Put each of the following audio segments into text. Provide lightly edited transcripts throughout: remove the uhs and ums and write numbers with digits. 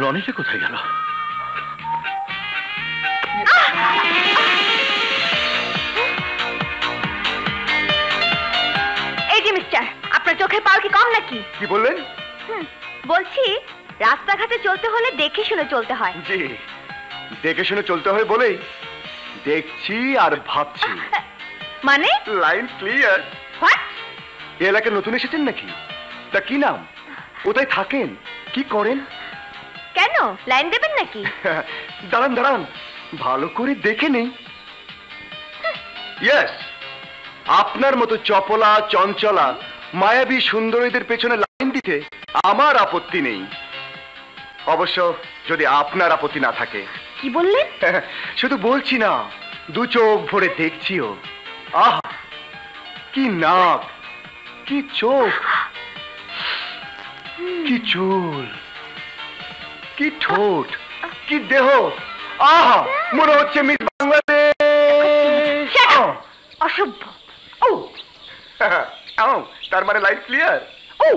রনিটা কোথায় গেল? এই যে মিস্টার, আপনার চোখের পাওয়ার কি কম নাকি? কি বললেন? বলছি রাস্তাঘাটে চলতে হলে দেখে শুনে চলতে হয়। জি, দেখে শুনে চলতে হয় বলেই দেখছি আর ভাবছি। মানে? Line clear. হোয়াট? এই এলাকায় নতুন এসেছেন নাকি? তা কি নাম, কোথায় থাকেন, কি করেন? কেন লাইন দেবেন নাকি? দাঁড়ান দাঁড়ান, ভালো করে দেখে নেই। ইয়েস, আপনার মতো চপলা চঞ্চলা মায়াবী সুন্দরীদের পেছনে লাইন দিতে আমার আপত্তি নেই, অবশ্য যদি আপনার আপত্তি না থাকে। কি বললেন? শুধু বলছি না, দু চোখ ভরে দেখছিও। আহ, কি নাক, কি চোখ, কি চুল, কি ঠোঁট, কি দেহ। আহা, মনে হচ্ছে মিস বাংলাদেশ। অসভ্য। ও তার মানে লাইট ক্লিয়ার। ও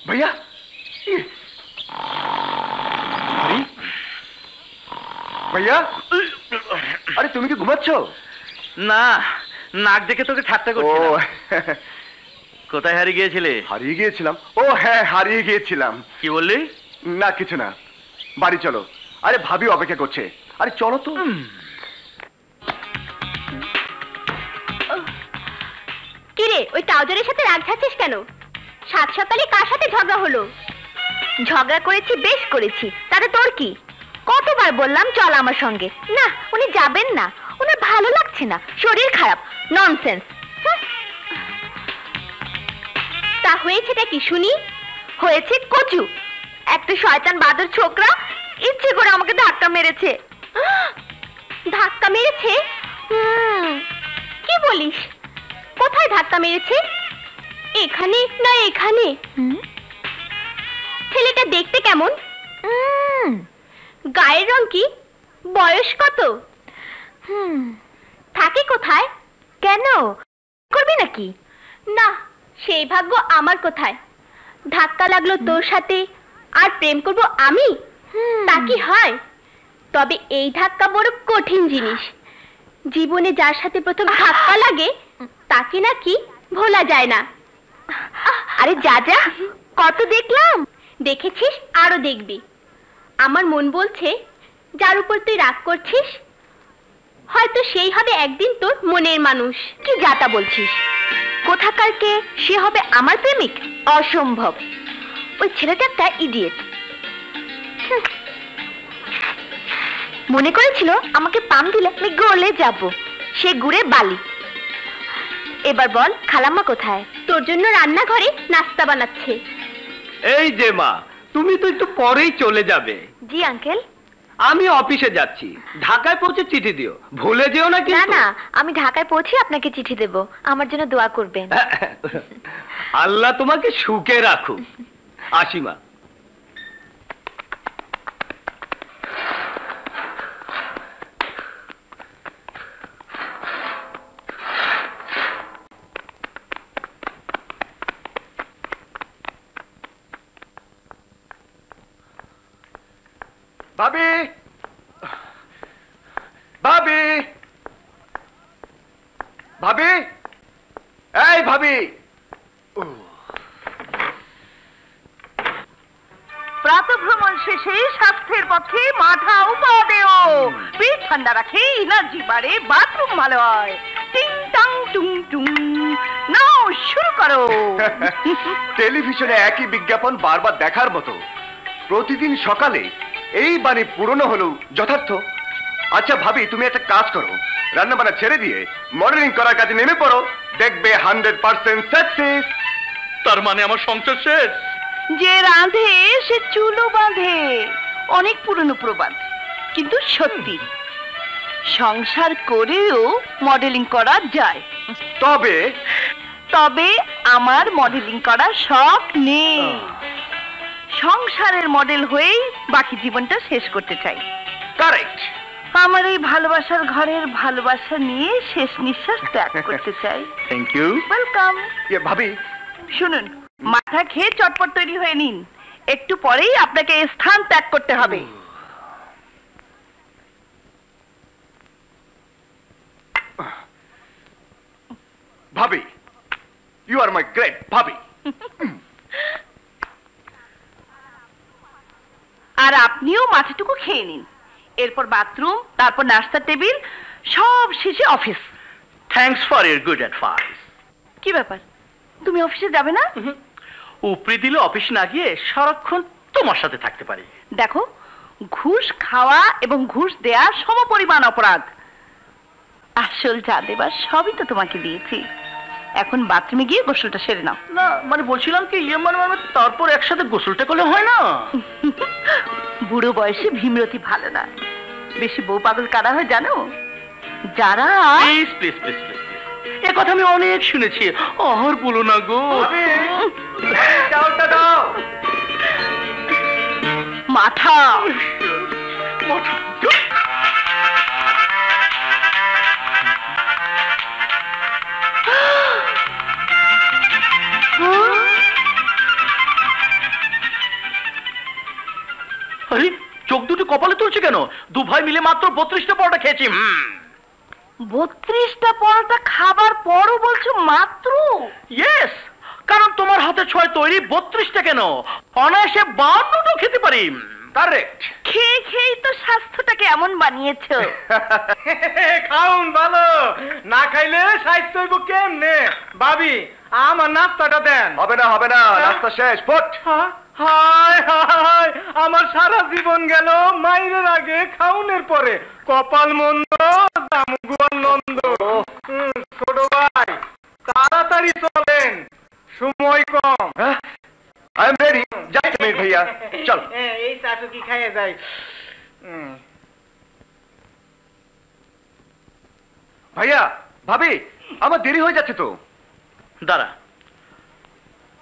ভাইয়া, ভাইয়া, আরে তুমি কি ঘুমাচ্ছ? না, নাক দেখে তোকে ঠাট্টা করছিলাম। কোথায় হারিয়ে গিয়েছিলে? হারিয়ে গিয়েছিলাম? ও হ্যাঁ, হারিয়ে গিয়েছিলাম। কি বললি? না কিছু না, বাড়ি চলো। আরে ভাবি অপেক্ষা করছে। আরে চলো তো। কিরে, ওই ট্রাউজারের সাথে রাগ ঝাড়ছিস কেন? সাত সকালে কার সাথে ঝগড়া হলো? ঝগড়া করেছি, বেশ করেছি, তাতে তোর কি? কতবার বললাম চল আমার সঙ্গে। না, উনি যাবেন না, ওনার ভালো লাগছে না, শরীর খারাপ। ননসেন্স। তা হয়েছেটা কি শুনি? হয়েছে কচু। একটা শয়তান বাদর ছোকরা ইচ্ছে করে আমাকে ধাক্কা মেরেছে। ধাক্কা মেরেছে? কি বলিস? কোথায় ধাক্কা মেরেছে? এখানে না এখানে? ছেলেটা দেখতে কেমন? গায়ের রং কি? বয়স কত? থাকে কোথায়? কেন করবি নাকি? না, সেই ভাগ্য আমার কোথায়। ধাক্কা লাগলো তোর সাথে আর প্রেম করব আমি? তা কি হয়? তবে এই ধাক্কা বড় কঠিন জিনিস। জীবনে যার সাথে প্রথম ধাক্কা লাগে তাকে নাকি ভোলা যায় না। আরে যা যা, কত দেখলাম। দেখেছিস, আরো দেখবি। আমার মন বলছে যার উপর তুই রাগ করছিস হয়তো সেই হবে একদিন তোর মনের মানুষ। কি যাতা বলছিস? কোথাকার কে সে হবে আমার প্রেমিক? অসম্ভব। ওই ছেলেটা একটা ইডিয়েট। মনে করেছিল আমাকে পাম দিলে আমি গলে যাব, সে গুড়ে বালি। এবার বল খালাম্মা কোথায়? তোর জন্য রান্নাঘরে নাস্তা বানাচ্ছে। এই যে মা, তুমি তো একটু পরেই চলে যাবে। জি আঙ্কেল। আমি অফিসে যাচ্ছি, ঢাকায় পৌঁছে চিঠি দিও, ভুলে যেও না কিন্তু। না না, আমি ঢাকায় পৌঁছে আপনাকে চিঠি দেব, আমার জন্য দোয়া করবেন। আল্লাহ তোমাকে সুখে রাখুক। আসি মা। ভাবি, ভাবি, ভাবি, এই ভাবি। প্রাতঃভ্রমণ শেষে স্বাস্থ্যের পক্ষে মাথা উপাদেয়, পেট ঠান্ডা রাখে, এনার্জি বাড়ে, বাথরুম ভালো হয়। টিং টাং টুং টুং। নাও শুরু করো। টেলিভিশনে একই বিজ্ঞাপন বারবার দেখার মতো প্রতিদিন সকালে এই বাণী পুরনো হলেও যথার্থ। আচ্ছা ভাবি, তুমি একটা কাজ করো, রান্না বান্না ছেড়ে দিয়ে মডেলিং করার কাজে নেমে পড়ো, দেখবে 100% সাকসেস। তার মানে আমার সংসার শেষ? যে রাঁধে সে চুলো বাঁধে, অনেক পুরনো প্রবাদ, কিন্তু সত্যি। সংসার করেও মডেলিং করা যায়, তবে তবে আমার মডেলিং করার শখ নেই। সংসারের মডেল হয়েই বাকি জীবনটা শেষ করতে চাই। কারেক্ট। আমার এই ভালোবাসার ঘরের ভালোবাসা নিয়ে শেষ নিঃশ্বাস ত্যাগ করতে চাই। Thank you. ওয়েলকাম। ভাবি শুনুন, মাথা খেয়ে চটপট তৈরি হয়ে নিন, একটু পরেই আপনাকে এই স্থান ত্যাগ করতে হবে। ভাবি, ইউ আর মাই গ্রেট ভাবি। আর আপনিও মাথাটুকু খেয়ে নিন, এরপর বাথরুম, তারপর নাস্তার টেবিল, সব শেষে office. Thanks for your good advice. কি ব্যাপার, তুমি অফিসে যাবে না? উপরি দিলে অফিস না গিয়ে সারাক্ষণ তোমার সাথে থাকতে পারি। দেখো, ঘুষ খাওয়া এবং ঘুষ দেয়া সমপরিমাণ অপরাধ। আসল যা দেবার সবই তো তোমাকে দিয়েছি। এখন বাথরুমে গিয়ে গোসলটা সেরে নাও। না মানে বলছিলাম কি মানে তারপর একসাথে গোসলটা করলে হয় না? বুড়ো বয়সে ভীমরতি ভালো না। বেশি বউ পাগল কারা হয় জানো? যারা প্লিজ প্লিজ প্লিজ প্লিজ, এ কথা আমি অনেক শুনেছি। আর বলো না গো। দাও মাথা। আরে চোখ দুটো কপালে তুলছে কেন? দু ভাই মিলে মাত্র 32টা পরোটা খেয়েছি। 32টা পরোটা খাবার পরও বলছো মাত্র? ইয়েস, কারণ তোমার হাতে ছয় তৈরি 32টা কেন, অনায়াসে 52টাও খেতে পারি। কারেক্ট। খেয়ে খেয়েই তো স্বাস্থ্যটাকে এমন বানিয়েছো। খাউন ভালো, না খাইলে স্বাস্থ্য হইব কেমনে? ভাবি, আমার নাস্তাটা দেন। হবে না হবে না, নাস্তা শেষ। ফট। হায় হায়, আমার সারা জীবন গেল মাইরের আগে খাউনের পরে। কপাল মন্দ, দামগুয়ার নন্দ। ছোট ভাই, তাড়াতাড়ি চলেন, সময় কম। I am ready. যাই তুমি ভাইয়া, চল। এই চাটু কি খাইয়ে যাই। ভাইয়া, ভাবি, আমার দেরি হয়ে যাচ্ছে তো। দাঁড়া,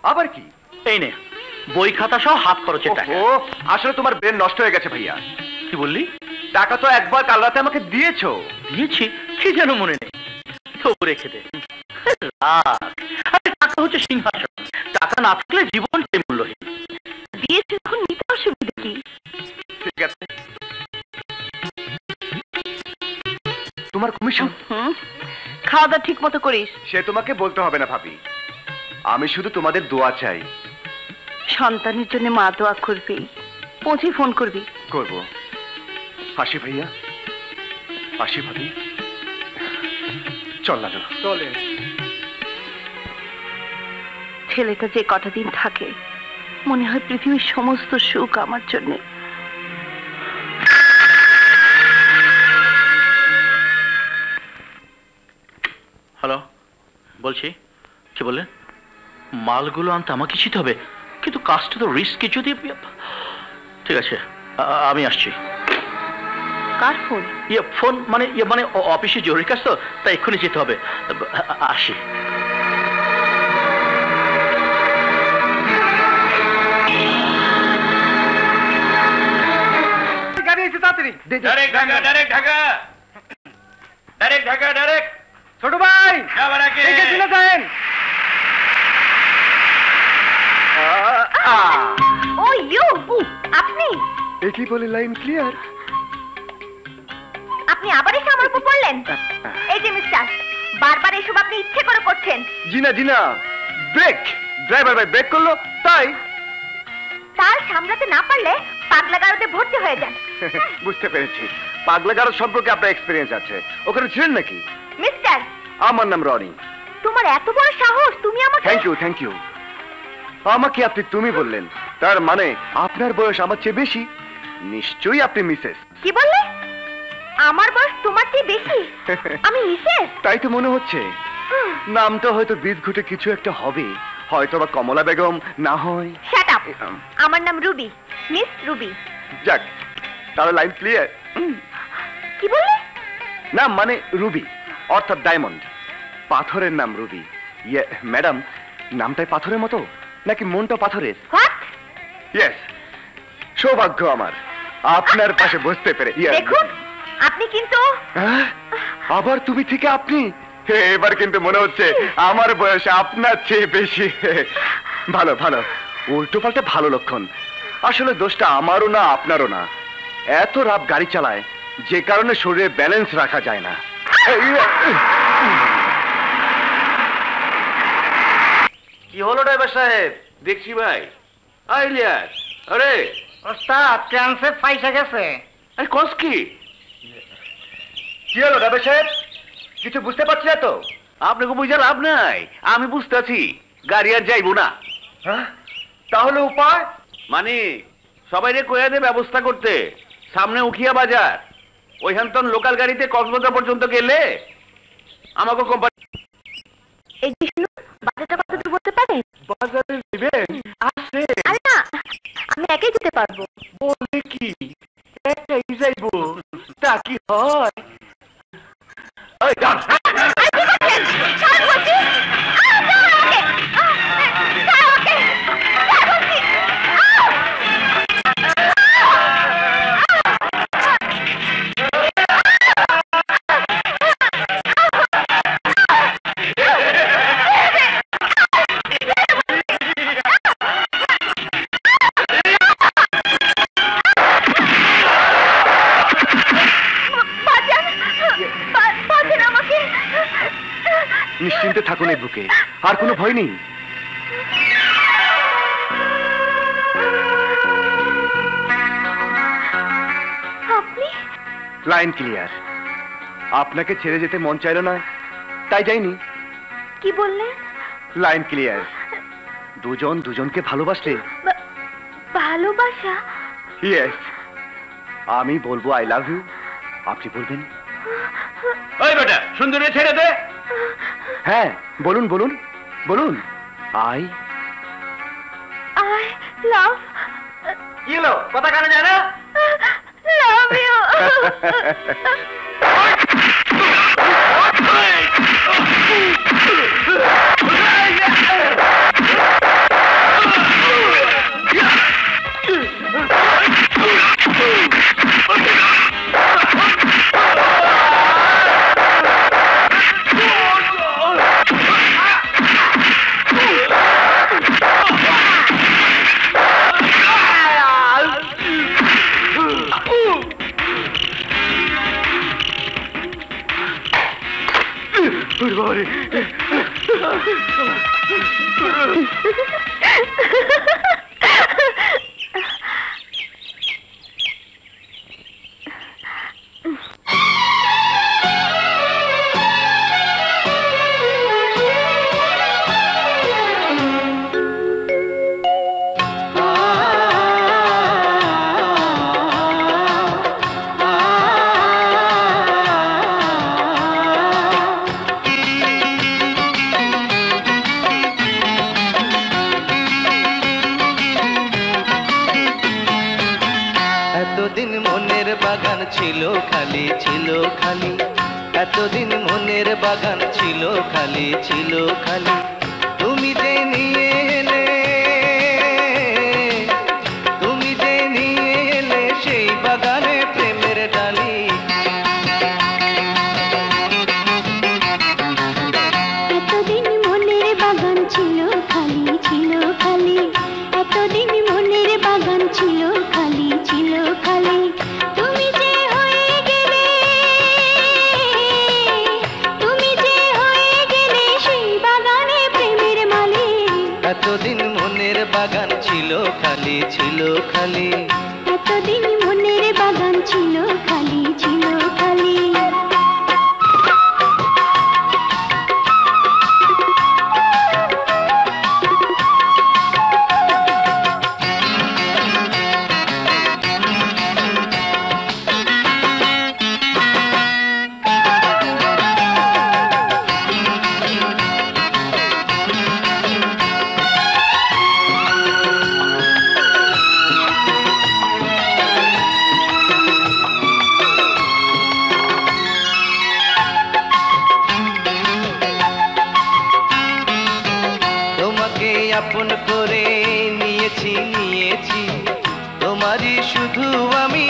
আবার কি? এই নে বই খাতা সহ হাত খরচের টাকা। ও, আসলে তোমার ব্রেন নষ্ট হয়ে গেছে ভাইয়া। কি বললি? টাকা তো একবার কাল রাতে আমাকে দিয়েছো। দিয়েছি? কি যেন মনে নেই, তবু রেখে দে। টাকা হচ্ছে সিংহাসন, টাকা না থাকলে জীবনটাই মূল্যহীন। দিয়েছে এখন নিতে অসুবিধা কি? ঠিক আছে, তোমার কমিশন। খাওয়া দাওয়া ঠিক মতো করিস। সে তোমাকে বলতে হবে না ভাবি, আমি শুধু তোমাদের দোয়া চাই। সন্তানের জন্য মা দোয়া করবি, পৌঁছে ফোন করবি। করবো। আসি ভাইয়া, আসি ভাবি। চল না চলে। ছেলেটা যে কটা দিন থাকে, মনে হয় পৃথিবীর সমস্ত সুখ আমার জন্য। হ্যালো, বলছি। কি বললেন? মালগুলো আনতে আমাকে যেতে হবে, কিন্তু কাজটা তো রিস্কি। যদি ঠিক আছে, আমি আসছি। কার ফোন? ফোন মানে মানে অফিসে জরুরি কাজ তো, তাই এক্ষুনি যেতে হবে। আসি। গাড়ি এসে তাড়াতাড়ি। Direct Dhaka, direct Dhaka, direct Dhaka, direct. ছোট ভাই, দেখে শুনে যান। ও ইউ, আপনি একই বলে লাইন ক্লিয়ার। আপনি আবার এসে আমার উপর পড়লেন? এই যে মিস্টার, বারবার এসব আপনি ইচ্ছে করে করছেন। জিনা জিনা, ব্রেক। ড্রাইভার ভাই ব্রেক করলো, তাই। তার সামলাতে না পারলে পাগলা গারদে ভর্তি হয়ে যান। বুঝতে পেরেছি, পাগলা গারদ সম্পর্কে আপনার এক্সপিরিয়েন্স আছে। ওখানে ছিলেন নাকি? মিস্টার, আমার নাম রনি। তোমার এত বড় সাহস, তুমি আমাকে? Thank you thank you. আমাকে আপনি তুমি বললেন, তার মানে আপনার বয়স আমার চেয়ে বেশি। নিশ্চয়ই আপনি মিসেস। কি বললে? আমার বয়স তোমার চেয়ে বেশি? আমি মিসেস? তাই তো মনে হচ্ছে। নামটা হয়তো বীজ ঘটে কিছু একটা হবে, হয়তো বা কমলা বেগম, না হয়। Shut up. আমার নাম রুবি, মিস রুবি। যাক, তাহলে লাইন ক্লিয়ার। কি বললে? না মানে রুবি অর্থাৎ ডায়মন্ড। পাথরের নাম রুবি। ইয়ে ম্যাডাম, নামটাই পাথরের মতো নাকি মনটা পাথরের? হোয়াট? ইয়েস, সৌভাগ্য আমার আপনার পাশে বসতে পেরে। দেখুন, আপনি কিন্তু আবার তুমি থেকে আপনি। এবার কিন্তু মনে হচ্ছে আমার বয়স আপনার চেয়ে বেশি। ভালো ভালো, উল্টো পাল্টা ভালো লক্ষণ। আসলে দোষটা আমারও না আপনারও না, এত রাত গাড়ি চালায় যে কারণে শরীরে ব্যালেন্স রাখা যায় না। কি হলো ড্রাইভার সাহেব? দেখছি ভাই আইলিয়াস। আরে ওস্তাদ ক্যান্সার ফাইসা গেছে। আরে কস কি? কি হলো ড্রাইভার সাহেব? কিছু বুঝতে পারছি না তো। আপনাকে বুঝে লাভ নাই, আমি বুঝতে আছি গাড়ি আর যাইবো না। হ্যাঁ, তাহলে উপায়? মানে সবাইরে কইয়া দে ব্যবস্থা করতে, সামনে উখিয়া বাজার, ওইখান তো লোকাল গাড়িতে কক্সবাজার পর্যন্ত গেলে আমাকে কোম্পানি। এই যে শুনুন, বাজারটা কত দূর বলতে পারেন? বাজারে দিবেন? আছে। আরে না, আমি একাই যেতে পারবো। বলে কি একাই যাইবো? তা কি হয়? ওই দাঁড়। নিশ্চিন্তে থাকুন এই বুকে, আর কোনো ভয় নেই। আপনি? Line clear. আপনাকে ছেড়ে যেতে মন চাইল না, তাই যাইনি। কি বললেন? Line clear. দুজন দুজনকে ভালোবাসলে। ভালোবাসা? ইয়েস। আমি বলবো আই লাভ ইউ, আপনি বলবেন? ওই বেটা সুন্দরী ছেড়ে দে। হ্যাঁ বলুন বলুন বলুন। I love. কি হলো, কথা কানে যায় না? Love you. এতদিন মনের বাগান ছিল খালি, ছিল খালি। তুমি যে নিয়ে এলে, তুমি যে নিয়ে এলে সেই বাগানে প্রেমের ডালি। এতদিন মনের বাগান ছিল খালি, ছিল খালি। এতদিন মনের বাগান ছিল খালি, ছিল খালি। তুমি যে হয়ে গেলে, তুমি যে হয়ে গেলে সেই বাগানে প্রেমের মালিক। এতদিন মনের বাগান ছিল খালি, ছিল খালি। এতদিন মনের বাগান ছিল খালি, ছিল খালি। আপন করে নিয়েছি, নিয়েছি। তোমারই শুধু আমি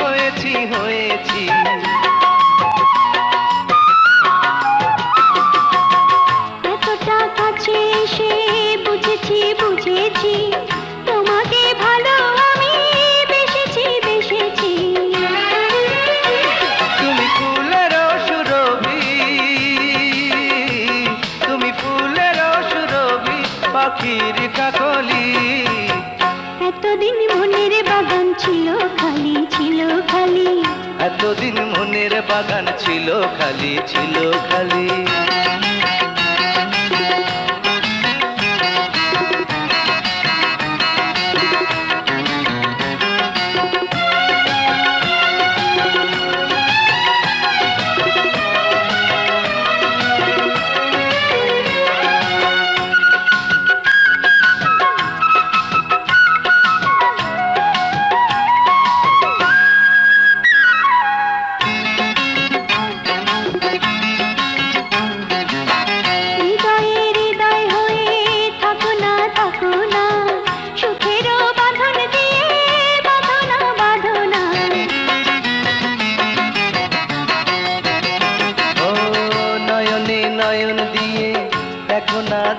হয়েছি, হয়েছি। এতটা কাছে এসে বুঝেছি, বুঝেছি তোমাকে ভালো এতদিন মনের বাগান ছিল খালি ছিল খালি এতদিন মনের বাগান ছিল খালি ছিল খালি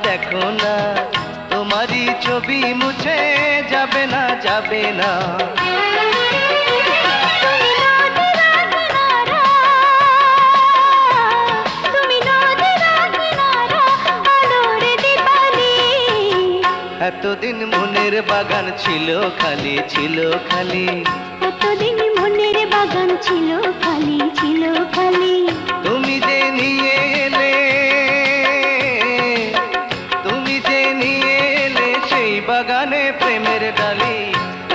দেখো না তোমারই ছবি মুছে যাবে না যাবে না এতদিন মনের বাগান ছিল খালি ছিল খালি এতদিন মনের বাগান ছিল খালি ছিল খালি তুমি যে নিয়ে এলে সেই বাগানে প্রেমের ডালি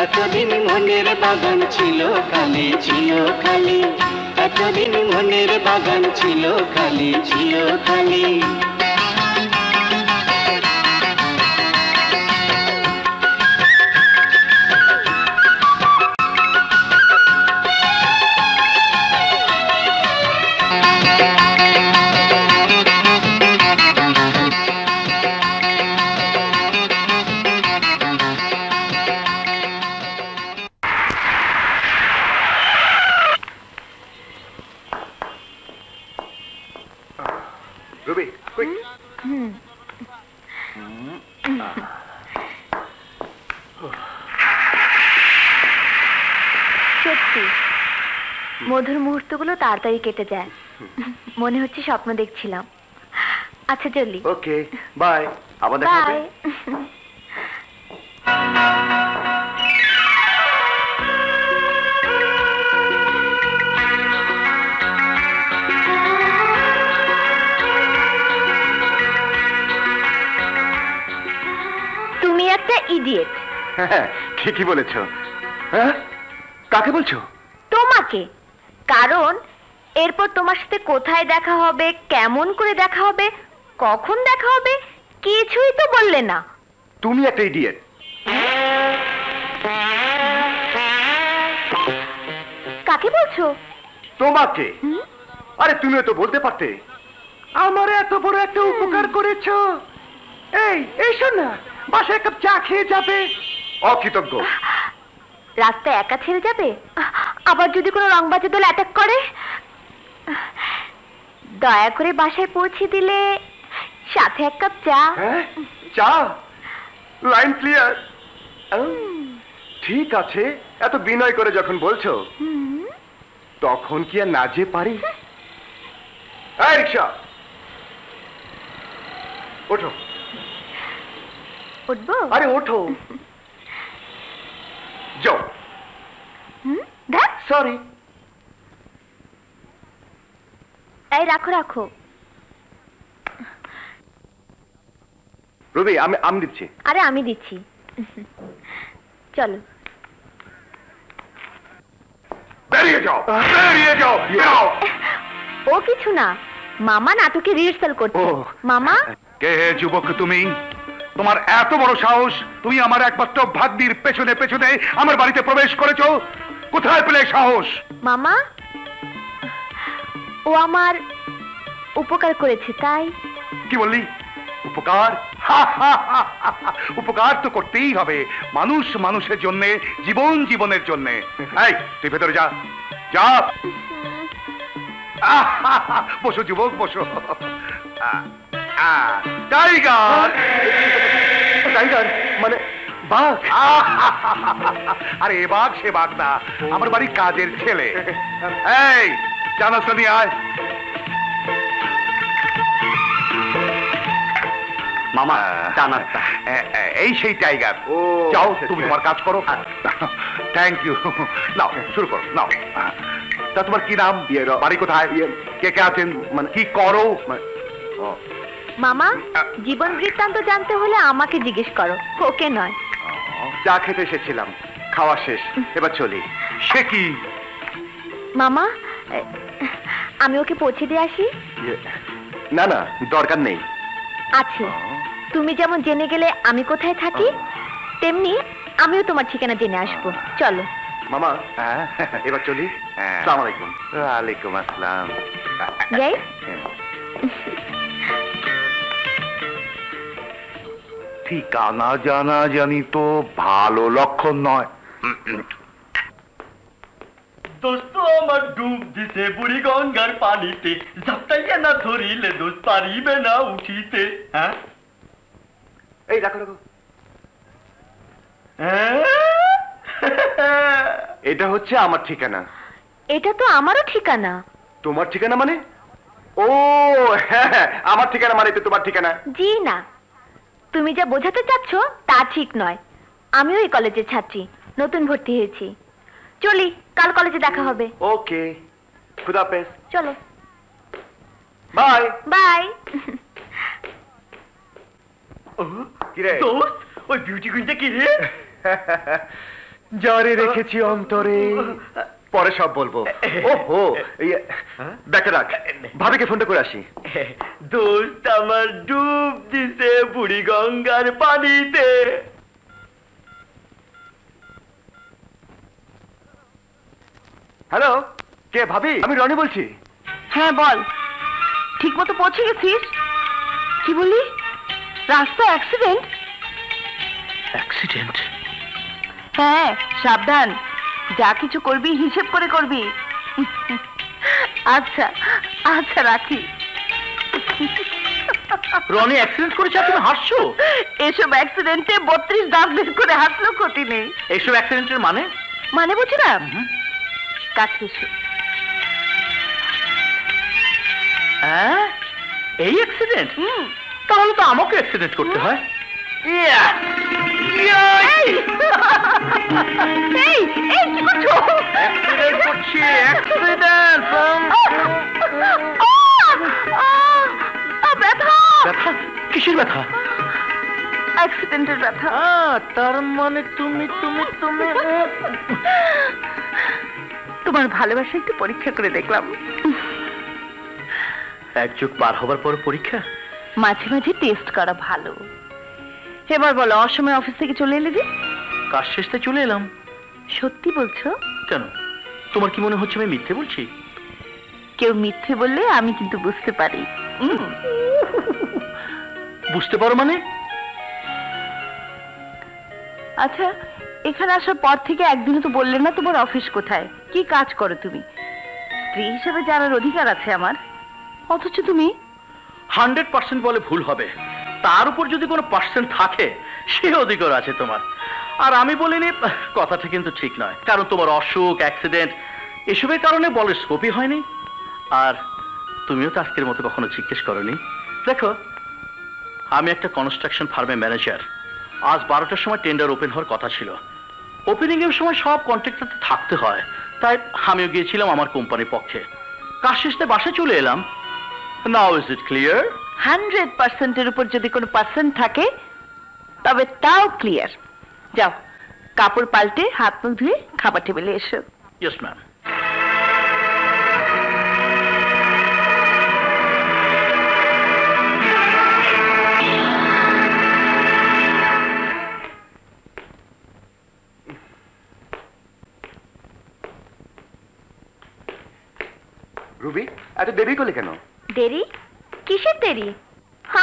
এতদিন মনের বাগান ছিল খালি ছিল খালি এতদিন মনের বাগান ছিল খালি ছিল খালি মধুর মুহূর্তগুলো তাড়াতাড়ি কেটে যায় মনে হচ্ছে স্বপ্ন দেখছিলাম আচ্ছা চলি ওকে বাই আবার দেখা হবে তুমি একটা ইডিয়েট হ্যাঁ ঠিকই বলেছো হ্যাঁ কাকে বলছো তোমাকে কারণ এরপর তোমার সাথে কোথায় দেখা হবে কেমন করে দেখা হবে কখন দেখা হবে কিছুই তো বললে না তুমি একটা ইডিয়েট কাকে বলছো তোমাকে আরে তুমিও তো বলতে পারতে আমার এত বড় একটা উপকার করেছো এই শোন না বাসায় এক কাপ চা খেয়ে যাবে অকৃতজ্ঞ রাস্তায় একা ছেড়ে যাবে আবার যদি কোনো রংবাজি দল অ্যাটাক করে দয়া করে বাসায় পৌঁছে দিলে সাথে এক কাপ চা চা লাইন ক্লিয়ার ঠিক আছে এত বিনয় করে যখন বলছো তখন কি আর না যে পারি এই রিকশা ওঠো উঠবো আরে ওঠো যাও সরি এই রাখো রাখো রবি আমি দিচ্ছি আরে আমি দিচ্ছি চলো বেরিয়ে যাও ও কিছু না মামা নাটকে রিহার্সাল করছে মামা কে হে যুবক তুমি তোমার এত বড় সাহস তুমি আমার একমাত্র ভাগ্নির পেছনে পেছনে আমার বাড়িতে প্রবেশ করেছো কোথায় পেলে সাহস মামা ও আমার উপকার করেছে তাই কি বললি উপকার উপকার তো করতেই হবে মানুষ মানুষের জন্য জীবন জীবনের জন্য এই তুই ভেতরে যা যা বসো যুবক বসো টাইগার টাইগার মানে বাঘ আরে এ বাঘ সে বাঘ না আমার বাড়ি কাজের ছেলে এই জানাস না নিয়ে আয় মামা চা নাস্তা। এই সেই টাইগার। যাও তুমি তোমার কাজ করো। Thank you. নাও শুরু করো, নাও। তা তোমার কি নাম, বাড়ি কোথায়, কে কে আছেন, মানে কি করো? মামা, জীবন বৃত্তান্ত জানতে হলে আমাকে জিজ্ঞেস করো, ওকে নয়। চা খেতে এসেছিলাম, খাওয়া শেষ, এবার চলি। সে কি মামা, আমি ওকে পৌঁছে দিয়ে আসি। না না, দরকার নেই। আছে, তুমি যেমন জেনে গেলে আমি কোথায় থাকি, তেমনি আমিও তোমার ঠিকানা জেনে আসবো। চলো মামা, এবার চলি। আসসালামু আলাইকুম। ওয়ালাইকুম আসসালাম। যাই। ঠিকানা জানা জানি তো ভালো লক্ষণ নয়। দোস্ত আমার ডুব দিতে বুড়ি গঙ্গার পানিতে, ঝাপটাইয়া না ধরিলে দোস্ত পারিবে না উঠিতে। হ্যাঁ, এই রাখো রাখো। এটা হচ্ছে আমার ঠিকানা। এটা তো আমারও ঠিকানা। তোমার ঠিকানা মানে? ও হ্যাঁ, আমার ঠিকানা মানে তো তোমার ঠিকানা? জি না, তুমি যা বোঝাতে চাচ্ছ তা ঠিক নয়। আমিও এই কলেজের ছাত্রী, নতুন ভর্তি হয়েছি। চলি, কাল কলেজে দেখা হবে। ওকে, খুদাহাফেজ। চলো, বাই বাই। কিরে দোস্ত, ওই বিউটি কুইনটা কি রে? জারে রেখেছি অন্তরে, পরে সব বলবো। ওহো, দেখে রাখ, ভাবিকে ফোনটা করে আসি। দোস্ত আমার ডুব দিতে বুড়ি গঙ্গার পানিতে। হ্যালো, কে ভাবি? আমি রনি বলছি। হ্যাঁ বল, ঠিক মতো পৌঁছে গেছিস? কি বলি, রাস্তা অ্যাক্সিডেন্ট? অ্যাক্সিডেন্ট? হ্যাঁ, সাবধান, যা কিছু করবি হিসেব করে করবি। আচ্ছা আচ্ছা, রাখি। রনি অ্যাক্সিডেন্ট করেছে আর তুমি হাসছো? এসব অ্যাক্সিডেন্টে 32 দাঁত বের করে হাসলো, ক্ষতি নেই। এইসব অ্যাক্সিডেন্টের মানে? মানে বুঝি না? কাছে এসো। হ্যাঁ, এই অ্যাক্সিডেন্ট? তাহলে তো আমাকে অ্যাক্সিডেন্ট করতে হয়। এই কি করছো? অ্যাক্সিডেন্ট করছি, অ্যাক্সিডেন্ট। ব্যথা। ব্যথা? কিসের ব্যথা? অ্যাক্সিডেন্টের ব্যথা। তার মানে তুমি তুমি তুমি তোমার ভালোবাসা একটু পরীক্ষা করে দেখলাম। এক যুগ পার হবার পর পরীক্ষা? মাঝে মাঝে টেস্ট করা ভালো। এবার বলো, অসময় অফিস থেকে চলে এলে যে? কাজ শেষে চলে এলাম। সত্যি বলছো? কেন, তোমার কি মনে হচ্ছে আমি মিথ্যে বলছি? কেউ মিথ্যে বললে আমি কিন্তু বুঝতে পারি। বুঝতে পারো মানে? আচ্ছা, এখানে আসার পর থেকে একদিনও তো বললে না তোমার অফিস কোথায়, কি কাজ করো তুমি। স্ত্রী হিসেবে জানার অধিকার আছে আমার, অথচ তুমি 100% বলে ভুল হবে। তার উপর যদি কোনো পার্সেন্ট থাকে, সে অধিকার আছে তোমার। আর আমি বলিনি, কথাটা কিন্তু ঠিক নয়। কারণ তোমার অসুখ, অ্যাক্সিডেন্ট, এসবের কারণে বলের স্কোপই হয়নি। আর তুমিও তো আজকের মতো কখনো জিজ্ঞেস করনি। দেখো, আমি একটা কনস্ট্রাকশন ফার্মে ম্যানেজার। আজ 12টার সময় টেন্ডার ওপেন হওয়ার কথা ছিল। ওপেনিং এর সময় সব কন্ট্রাক্টরতে থাকতে হয়, তাই আমিও গিয়েছিলাম আমার কোম্পানির পক্ষে। কাজ শেষে বাসে চলে এলাম। Now is it clear? 100%-এর উপর যদি কোনো পার্সেন্ট থাকে তবে তাও ক্লিয়ার। যাও, কাপড় পাল্টে হাত মুখ ধুয়ে খাবার টেবিলে এসো। Yes ma'am. রুবি, এত দেরি করলে কেন? দেরি? কিসের দেরি?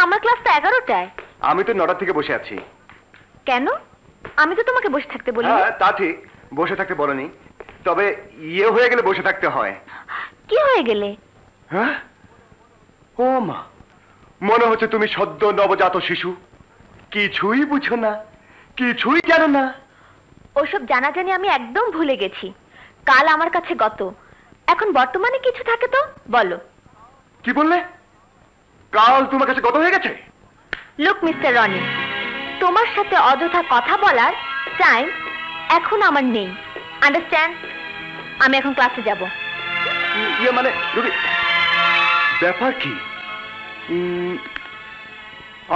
আমার ক্লাস তো 11টায়। আমি তো 9টা থেকে বসে আছি। কেন? আমি তো তোমাকে বসে থাকতে বলি। হ্যাঁ, তা ঠিক, বসে থাকতে বলনি, তবে ইয়ে হয়ে গেলে বসে থাকতে হয়। কি হয়ে গেলে? হ্যাঁ, ও মা, মনে হচ্ছে তুমি সদ্য নবজাত শিশু, কিছুই বুঝো না, কিছুই জানো না। ওসব জানাজানি আমি একদম ভুলে গেছি। কাল আমার কাছে গত, এখন বর্তমানে কিছু থাকে তো বলো। কি বললে? কাল তোমার কাছে গত হয়ে গেছে? লুক মিস্টার রনি, তোমার সাথে অযথা কথা বলার টাইম এখন আমার নেই, আন্ডারস্ট্যান্ড? আমি এখন ক্লাসে যাব। মানে রুবি, ব্যাপার কি?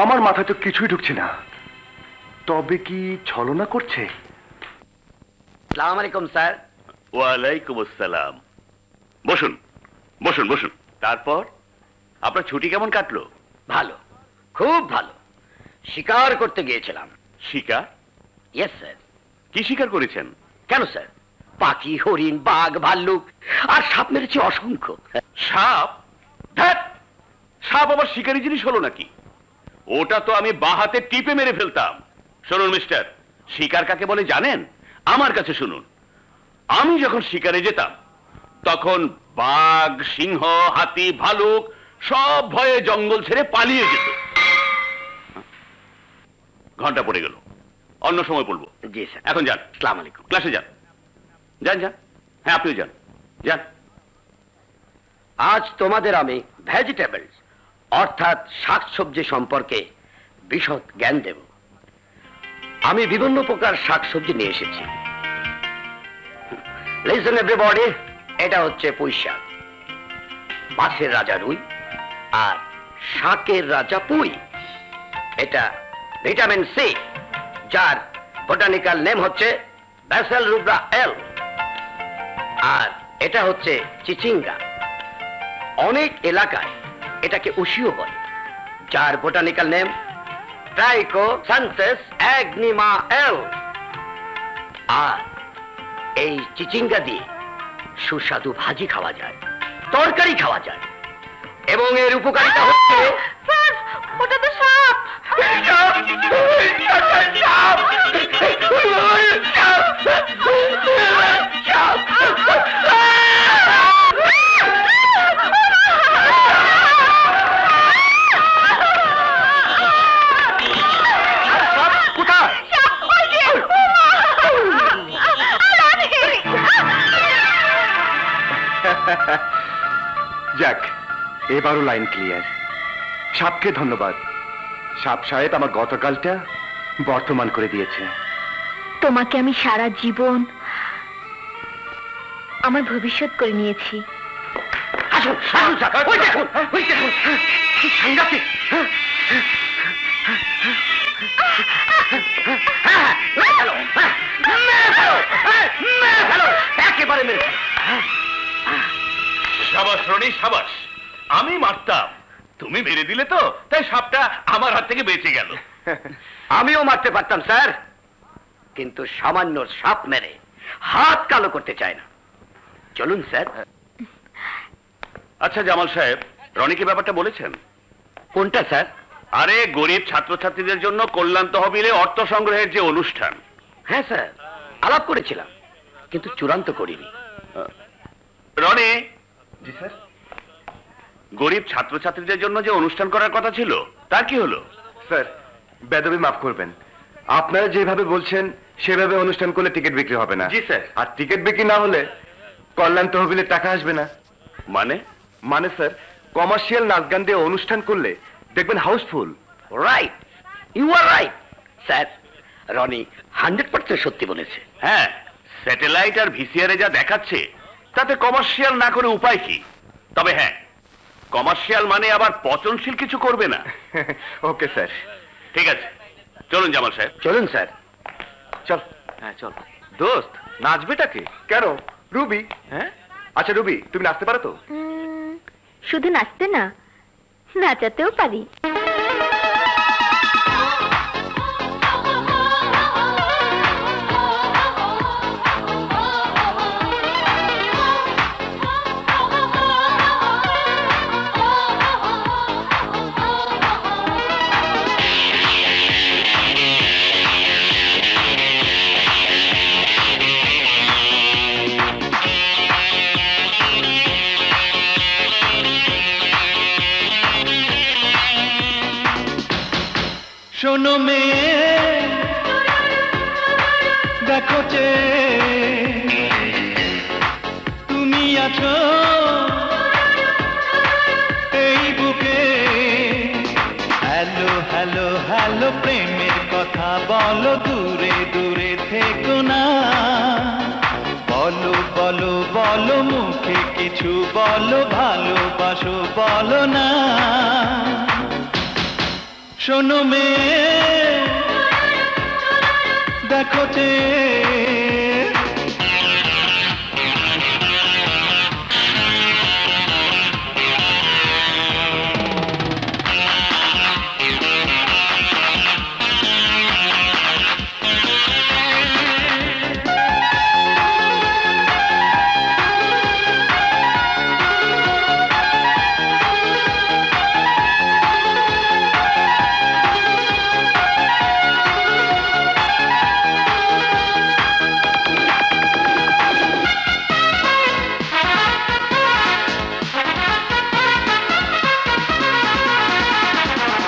আমার মাথায় তো কিছুই ঢুকছে না। তবে কি ছলনা করছে? আসসালামু আলাইকুম স্যার। ওয়ালাইকুম আসসালাম। বসুন বসুন বসুন। তারপর আপনার ছুটি কেমন কাটলো? ভালো, খুব ভালো। শিকার করতে গিয়েছিলাম। শিকার? Yes sir. কি শিকার করেছেন? কেন স্যার, পাখি, হরিণ, বাঘ, ভাল্লুক আর সাপ মেরেছি অসংখ্য। সাপ? ধ্যাৎ, সাপ আবার শিকারি জিনিস হলো নাকি? ওটা তো আমি বাঁ হাতে টিপে মেরে ফেলতাম। শুনুন মিস্টার, শিকার কাকে বলে জানেন? আমার কাছে শুনুন। আমি যখন শিকারে যেতাম তখন বাঘ, সিংহ, হাতি, ভালুক সব ভয়ে জঙ্গল ছেড়ে পালিয়ে যেত। ঘন্টা পড়ে গেল, অন্য সময় বলবো। জি স্যার। এখন যান। আসসালামু আলাইকুম। ক্লাসে যান। যান যান। হ্যাঁ, আপনিও যান যান। আজ তোমাদের আমি ভেজিটেবলস অর্থাৎ শাকসবজি সম্পর্কে বিশদ জ্ঞান দেব। আমি বিভিন্ন প্রকার শাকসবজি নিয়ে এসেছি। লিসেন এভরিবডি, এটা হচ্ছে পুঁই শাক, মাছের রাজা রুই, আর শাকের রাজা পুঁই। এটা ভিটামিন সি, যার বোটানিক্যাল নেম হচ্ছে ব্যাসেল রুব্রা এল। আর এটা হচ্ছে চিচিঙ্গা। অনেক এলাকায় এটাকে উশিও বলে, যার বোটানিক্যাল নেম ট্রাইকোসানথেস অ্যাগনিমা এল। আর এই চিচিঙ্গা দিয়ে সুস্বাদু ভাজি খাওয়া যায়, তরকারি খাওয়া যায়, এবং এর উপকারিতা হচ্ছে ওটা তো সাপ। যাক, এবারও লাইন ক্লিয়ার। সাপকে ধন্যবাদ। সাপ সাহেব আমার গতকালটা বর্তমান করে দিয়েছে। তোমাকে আমি সারা জীবন আমার ভবিষ্যৎ করে নিয়েছি। আসুন আসুন স্যার, ওই দেখুন, ওই দেখুন, কি সাংঘাতিক। একেবারে মেরে সাবাস রনি, সাবাস। আমি মারতাম, তুমি মেরে দিলে তো, তাই সাপটা আমার হাত থেকে বেঁচে গেল। আমিও মারতে পারতাম স্যার, কিন্তু সামান্য সাপ মেরে হাত কালো করতে চায় না। চলুন স্যার। আচ্ছা জামাল সাহেব, রনিকে ব্যাপারটা বলেছেন? কোনটা স্যার? আরে গরিব ছাত্রছাত্রীদের জন্য কল্যাণ তহবিলে অর্থ সংগ্রহের যে অনুষ্ঠান। হ্যাঁ স্যার, আলাপ করেছিলাম, কিন্তু চূড়ান্ত করিনি। রনি। জি স্যার। গরিব ছাত্রছাত্রীদের জন্য যে অনুষ্ঠান করার কথা ছিল, তার কি হলো? স্যার, বেদবি মাফ করবেন, আপনারা যেভাবে বলছেন সেভাবে অনুষ্ঠান করলে টিকিট বিক্রি হবে না। জি স্যার। আর টিকিট বিক্রি না হলে কল্যাণ তহবিলের টাকা আসবে না। মানে স্যার, কমার্শিয়াল নাচ গান দিয়ে অনুষ্ঠান করলে দেখবেন houseful. Right, you are right sir. Roni 100% সত্যি বলেছে। হ্যাঁ, স্যাটেলাইট আর ভিসিআর যা দেখাচ্ছে তাতে কমার্শিয়াল না করে উপায় কি? তবে হ্যাঁ, কমার্শিয়াল মানে আবার পচনশীল কিছু করবে না। Okay sir. ঠিক আছে, চলুন জামাল সাহেব। চলুন স্যার। চল। হ্যাঁ চল। দোস্ত, নাচবেটাকে? কেন, রুবি। হ্যাঁ, আচ্ছা রুবি, তুমি নাচতে পারো তো? শুধু নাচতে না, নাচাতেও পারি। শোনো মেয়ে, দেখো যে তুমি আছো এই বুকে। হ্যালো হ্যালো হ্যালো প্রেমের কথা বলো, দূরে দূরে থেকো না। বলো বলো বলো মুখে কিছু বলো, ভালোবাসো বলো না। শোনো মেয়ে দেখো যে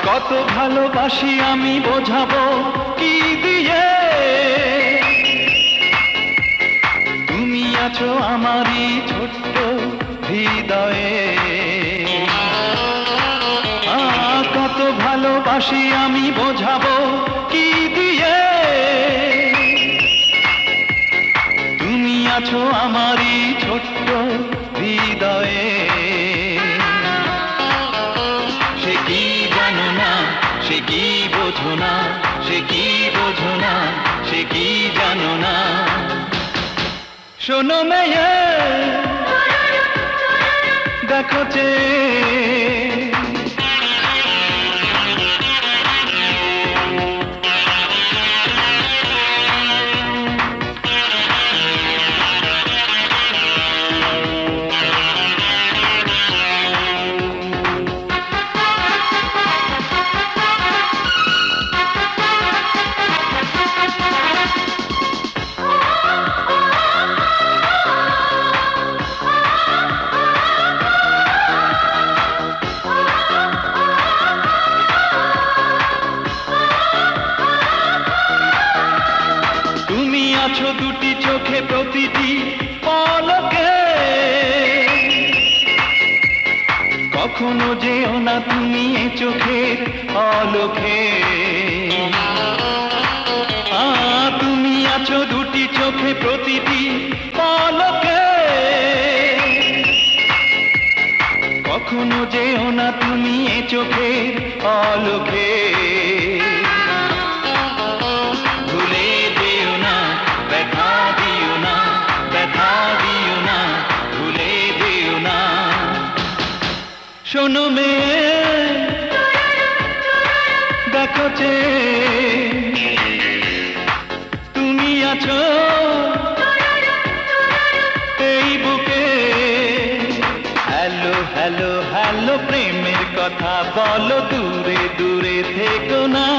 কত ভালোবাসি আমি বোঝাবো কি দিয়ে, তুমি আছো আমারই ছোট্ট হৃদয়ে। কত ভালোবাসি আমি বোঝাবো কি দিয়ে, তুমি আছো আমারই ছোট্ট হৃদয়ে। সে কি জানো না, সে কি বোঝো না, সে কি বোঝো না, সে কি জানো না। শোনো মেয়ে দেখো যে আছো দুটি চোখে প্রতিটি পলকে, কখনো যেও না তুমি এ চোখের অলোকে। তুমি আছো দুটি চোখে প্রতিটি পলকে, কখনো যেও না তুমি এ চোখের অলোকে। শোনো মেয়ে দেখো যে তুমি আছো এই বুকে। হ্যালো হ্যালো হ্যালো প্রেমের কথা বলো, দূরে দূরে থেকো না।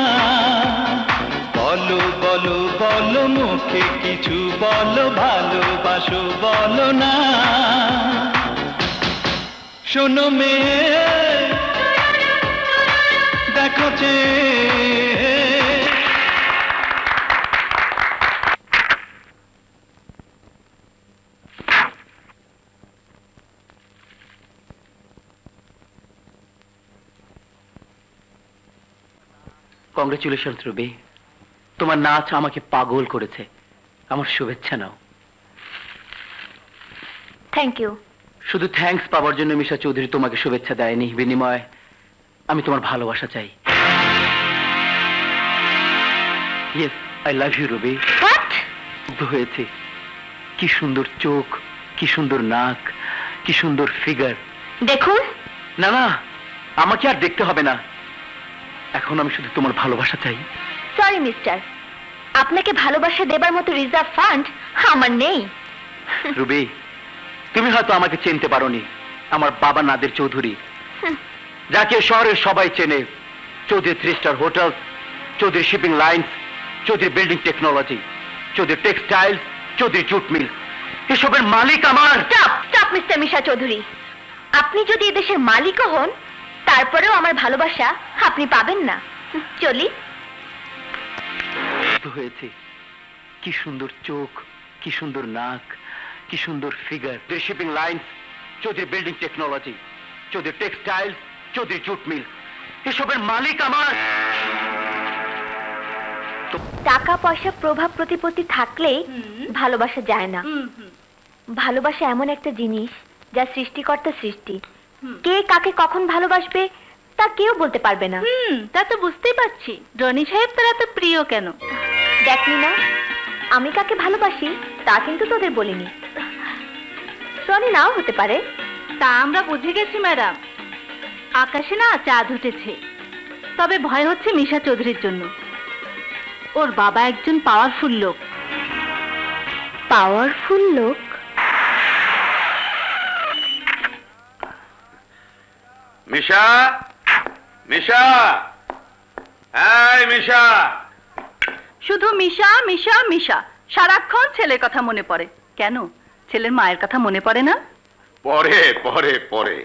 বলো বলো বলো মুখে কিছু বলো, ভালোবাসো বলো না। শোনো মেয়ে দেখো যে কংগ্রেচুলেশন রুবি, তোমার নাচ আমাকে পাগল করেছে। আমার শুভেচ্ছা নাও। Thank you. শুধু থ্যাঙ্কস পাওয়ার জন্য মিশা চৌধুরী তোমাকে শুভেচ্ছা দেয়নি, বিনিময়ে আমি তোমার ভালোবাসা চাই। Yes, I love you Ruby. মুগ্ধ হয়েছে, কি সুন্দর চোখ, কি সুন্দর নাক, কি সুন্দর ফিগার। দেখুন। না না, আমাকে আর দেখতে হবে না, এখন আমি শুধু তোমার ভালোবাসা চাই। সরি মিস্টার, আপনাকে ভালোবাসা দেবার মতো রিজার্ভ ফান্ড আমার নেই। রুবি, তুমি হয়তো আমাকে চিনতে পারোনি। আমার বাবা নাদের চৌধুরী, যাকে শহরের সবাই চেনে। Chowdhury 3 star hotel, Chowdhury shipping lines, Chowdhury building technology, Chowdhury textiles, Chowdhury jute mill, এসবের মালিক আমার। Stop stop mister Misha Chowdhury, আপনি যদি এদেশের মালিকও হন তারপরেও আমার ভালোবাসা আপনি পাবেন না। চলি। হয়েছে, কি সুন্দর চোখ, কি সুন্দর নাক, কি সুন্দর figure. Shipping lines, Chowdhury building technology, Chowdhury textiles, Chowdhury jute mill, এসবের মালিক আমার। টাকা পয়সা প্রভাব প্রতিপত্তি থাকলেই ভালোবাসা যায় না। ভালোবাসা এমন একটা জিনিস যা সৃষ্টিকর্তা সৃষ্টি। কে কাকে কখন ভালোবাসবে তা কেউ বলতে পারবে না। তা তো বুঝতেই পারছি রনি সাহেব তারা তো প্রিয় কেন। দেখনি না, আমি কাকে ভালোবাসি তা কিন্তু তোদের বলিনি। রনি নাও হতে পারে। তা আমরা বুঝে গেছি ম্যাডাম। আকাশে না চাঁদ উঠেছে, তবে ভয় হচ্ছে মিশা চৌধুরীর জন্য। ওর বাবা একজন পাওয়ারফুল লোক। পাওয়ারফুল লোক? মিশা, মিশা, এই মিশা। শুধু মিশা মিশা মিশা, সারাক্ষণ ছেলের কথা মনে পড়ে। কেন, ছেলের মায়ের কথা মনে পড়ে না? পরে পরে পরে।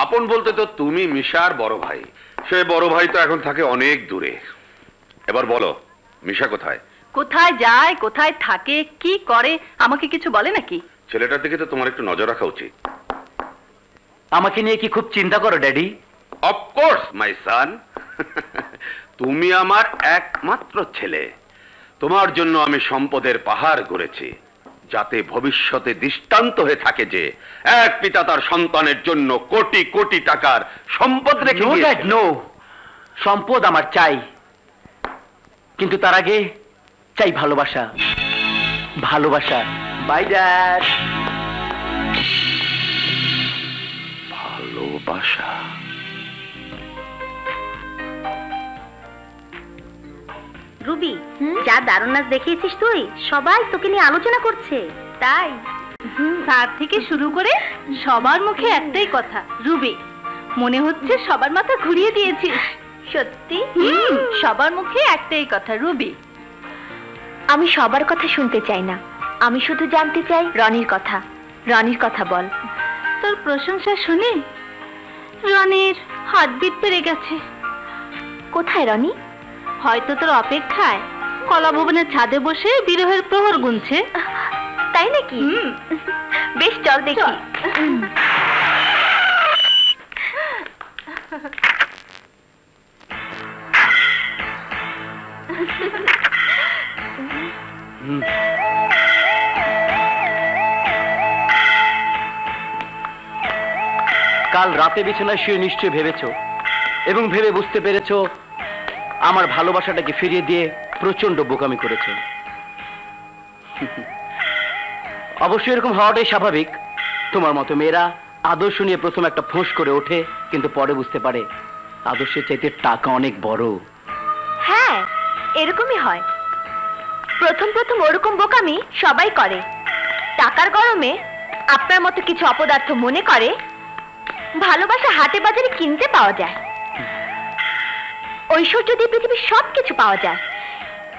আপন বলতে তো তুমি মিশার বড় ভাই। সে বড় ভাই তো এখন থাকে অনেক দূরে। এবার বলো মিশা কোথায়? কোথায় যায়, কোথায় থাকে, কি করে, আমাকে কিছু বলে নাকি? ছেলেটার দিকে তো তোমার একটু নজর রাখা উচিত। আমাকে নিয়ে কি খুব চিন্তা করো ড্যাডি? অফকোর্স মাই সান। তুমি আমার একমাত্র ছেলে। তোমার জন্য আমি সম্পদের পাহাড় গড়েছি, যাতে ভবিষ্যতে দৃষ্টান্ত হয়ে থাকে যে এক পিতা তার সন্তানের জন্য কোটি কোটি টাকার সম্পদ রেখে গিয়েছে। নো, সম্পদ আমার চাই, কিন্তু তার আগে চাই ভালোবাসা। ভালোবাসা। By dad. ভালোবাসা। রুবি, যা দারুণ নাচ দেখিয়েছিস তুই, সবাই তোকে নিয়ে আলোচনা করছে। তাই স্যার থেকে শুরু করে সবার মুখে একটাই কথা, রুবি মনে হচ্ছে সবার মাথা ঘুরিয়ে দিয়েছিস। সত্যি? সবার মুখে একটাই কথা, রুবি। আমি সবার কথা শুনতে চাই না, আমি শুধু জানতে চাই রনির কথা। রনির কথা বল। তোর প্রশংসা শুনে রনির হার্টবিট বেড়ে গেছে। কোথায় রনি? হয়তো তোর অপেক্ষায় কলা ভবনের ছাদে বসে বিরহের প্রহর গুনছে। তাই নাকি? বেশ, চল দেখি। কাল রাতে বিছানায় শুয়ে নিশ্চয়ই ভেবেছো, এবং ভেবে বুঝতে পেরেছো আমার ভালোবাসাটাকে ফিরিয়ে দিয়ে প্রচন্ড বোকামি করেছো। অবশ্যই এরকম হওয়াটাই স্বাভাবিক। তোমার মতো মেয়েরা আদর্শ নিয়ে প্রথম একটা ফোঁস করে ওঠে, কিন্তু পরে বুঝতে পারে আদর্শের চাইতে টাকা অনেক বড়। হ্যাঁ, এরকমই হয়। প্রথম প্রথম ওরকম বোকামি সবাই করে। টাকার গরমে আপনার মতো কিছু অপদার্থ মনে করে ভালোবাসা হাটে বাজারে কিনতে পাওয়া যায়। ঐশ্বর্য দিয়ে পৃথিবীর সবকিছু পাওয়া যায়,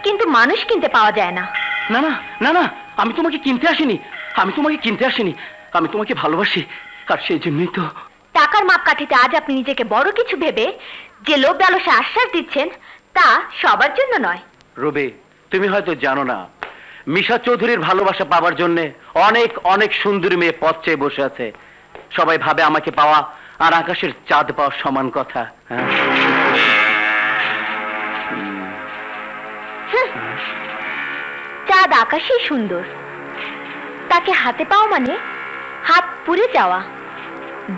কিন্তু মানুষ কিনতে পাওয়া যায় না। না না না না, আমি তোমাকে কিনতে আসিনি। আমি তোমাকে কিনতে আসিনি, আমি তোমাকে ভালোবাসি, আর সেই জন্যই তো। টাকার মাপকাঠিতে আজ আপনি নিজেকে বড় কিছু ভেবে যে লোভ লালসা আশ্বাস দিচ্ছেন, তা সবার জন্য নয়। রবি, তুমি হয়তো জানো না, মিশা চৌধুরীর ভালোবাসা পাওয়ার জন্য অনেক অনেক সুন্দরী মেয়ে পথ চেয়ে বসে আছে। সবাই ভাবে আমাকে পাওয়া আর আকাশের চাঁদ পাওয়ার সমান কথা। চাঁদ আকাশেই সুন্দর, তাকে হাতে পাওয়া মানে হাত পুড়ে যাওয়া।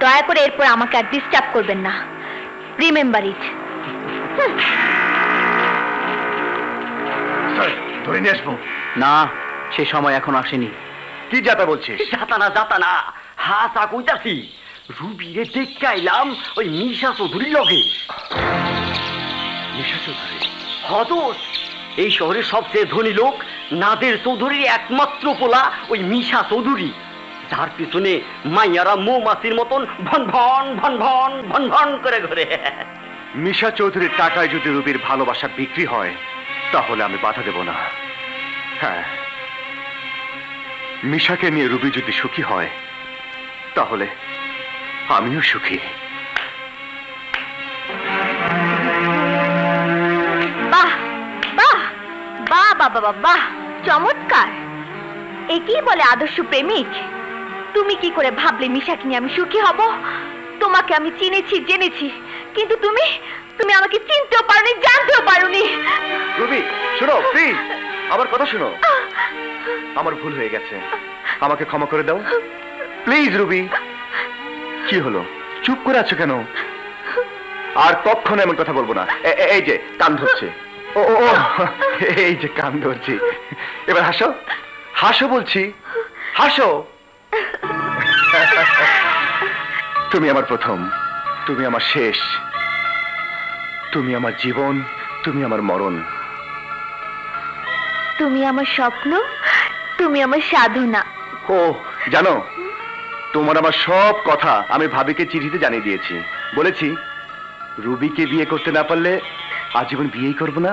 দয়া করে এরপর আমাকে আর ডিস্টার্ব করবেন না, রিমেম্বার ইট। ধরে নিয়ে আসবো না, সে সময় এখন আসেনি। কি যাতা বলছিস? যাতা না, হাসা কইতাছি। রুবিরে দেখতে আইলাম ওই মিশা চৌধুরীর লগে। মিশা চৌধুরী? হদোস, এই শহরের সবচেয়ে ধনী লোক নাদের চৌধুরীর একমাত্র পোলা ওই মিশা চৌধুরী, যার পিছনে মাইয়ারা মৌমাছির মতন ভন ভন ভন ভন ভন ভন করে ঘুরে। মিশা চৌধুরীর টাকায় যদি রুবির ভালোবাসা বিক্রি হয়, তাহলে আমি বাধা দেব না। হ্যাঁ, মিশাকে নিয়ে রুবি যদি সুখী হয়, তাহলে আমিও সুখী। বাহ বাহ বাহ বাহ বাহ বাহ, চমৎকার! একেই বলে আদর্শ প্রেমিক। তুমি কি করে ভাবলে মিশাকে নিয়ে আমি সুখী হব? তোমাকে আমি চিনেছি, জেনেছি, কিন্তু তুমি তুমি আমাকে চিনতেও পারোনি, জানতেও পারোনি। রুবি শোনো, প্লিজ আমার কথা শোনো। আমার ভুল হয়ে গেছে, আমাকে ক্ষমা করে দাও প্লিজ। রুবি কি হলো, চুপ করে আছো কেন? আর কখনো এমন কথা বলবো না। এই যে কান ধরছে, ও ও এই যে কান ধরছি। এবার হাসো, হাসো বলছি, হাসো। তুমি আমার প্রথম, তুমি আমার শেষ, তুমি আমার জীবন, তুমি আমার মরণ, তুমি আমার স্বপ্ন, তুমি আমার সাধনা। ও জানো, তোমার আমার সব কথা আমি ভাবিকে চিঠিতে জানিয়ে দিয়েছি। বলেছি রুবিকে বিয়ে করতে না পারলে আজীবন বিয়েই করব না,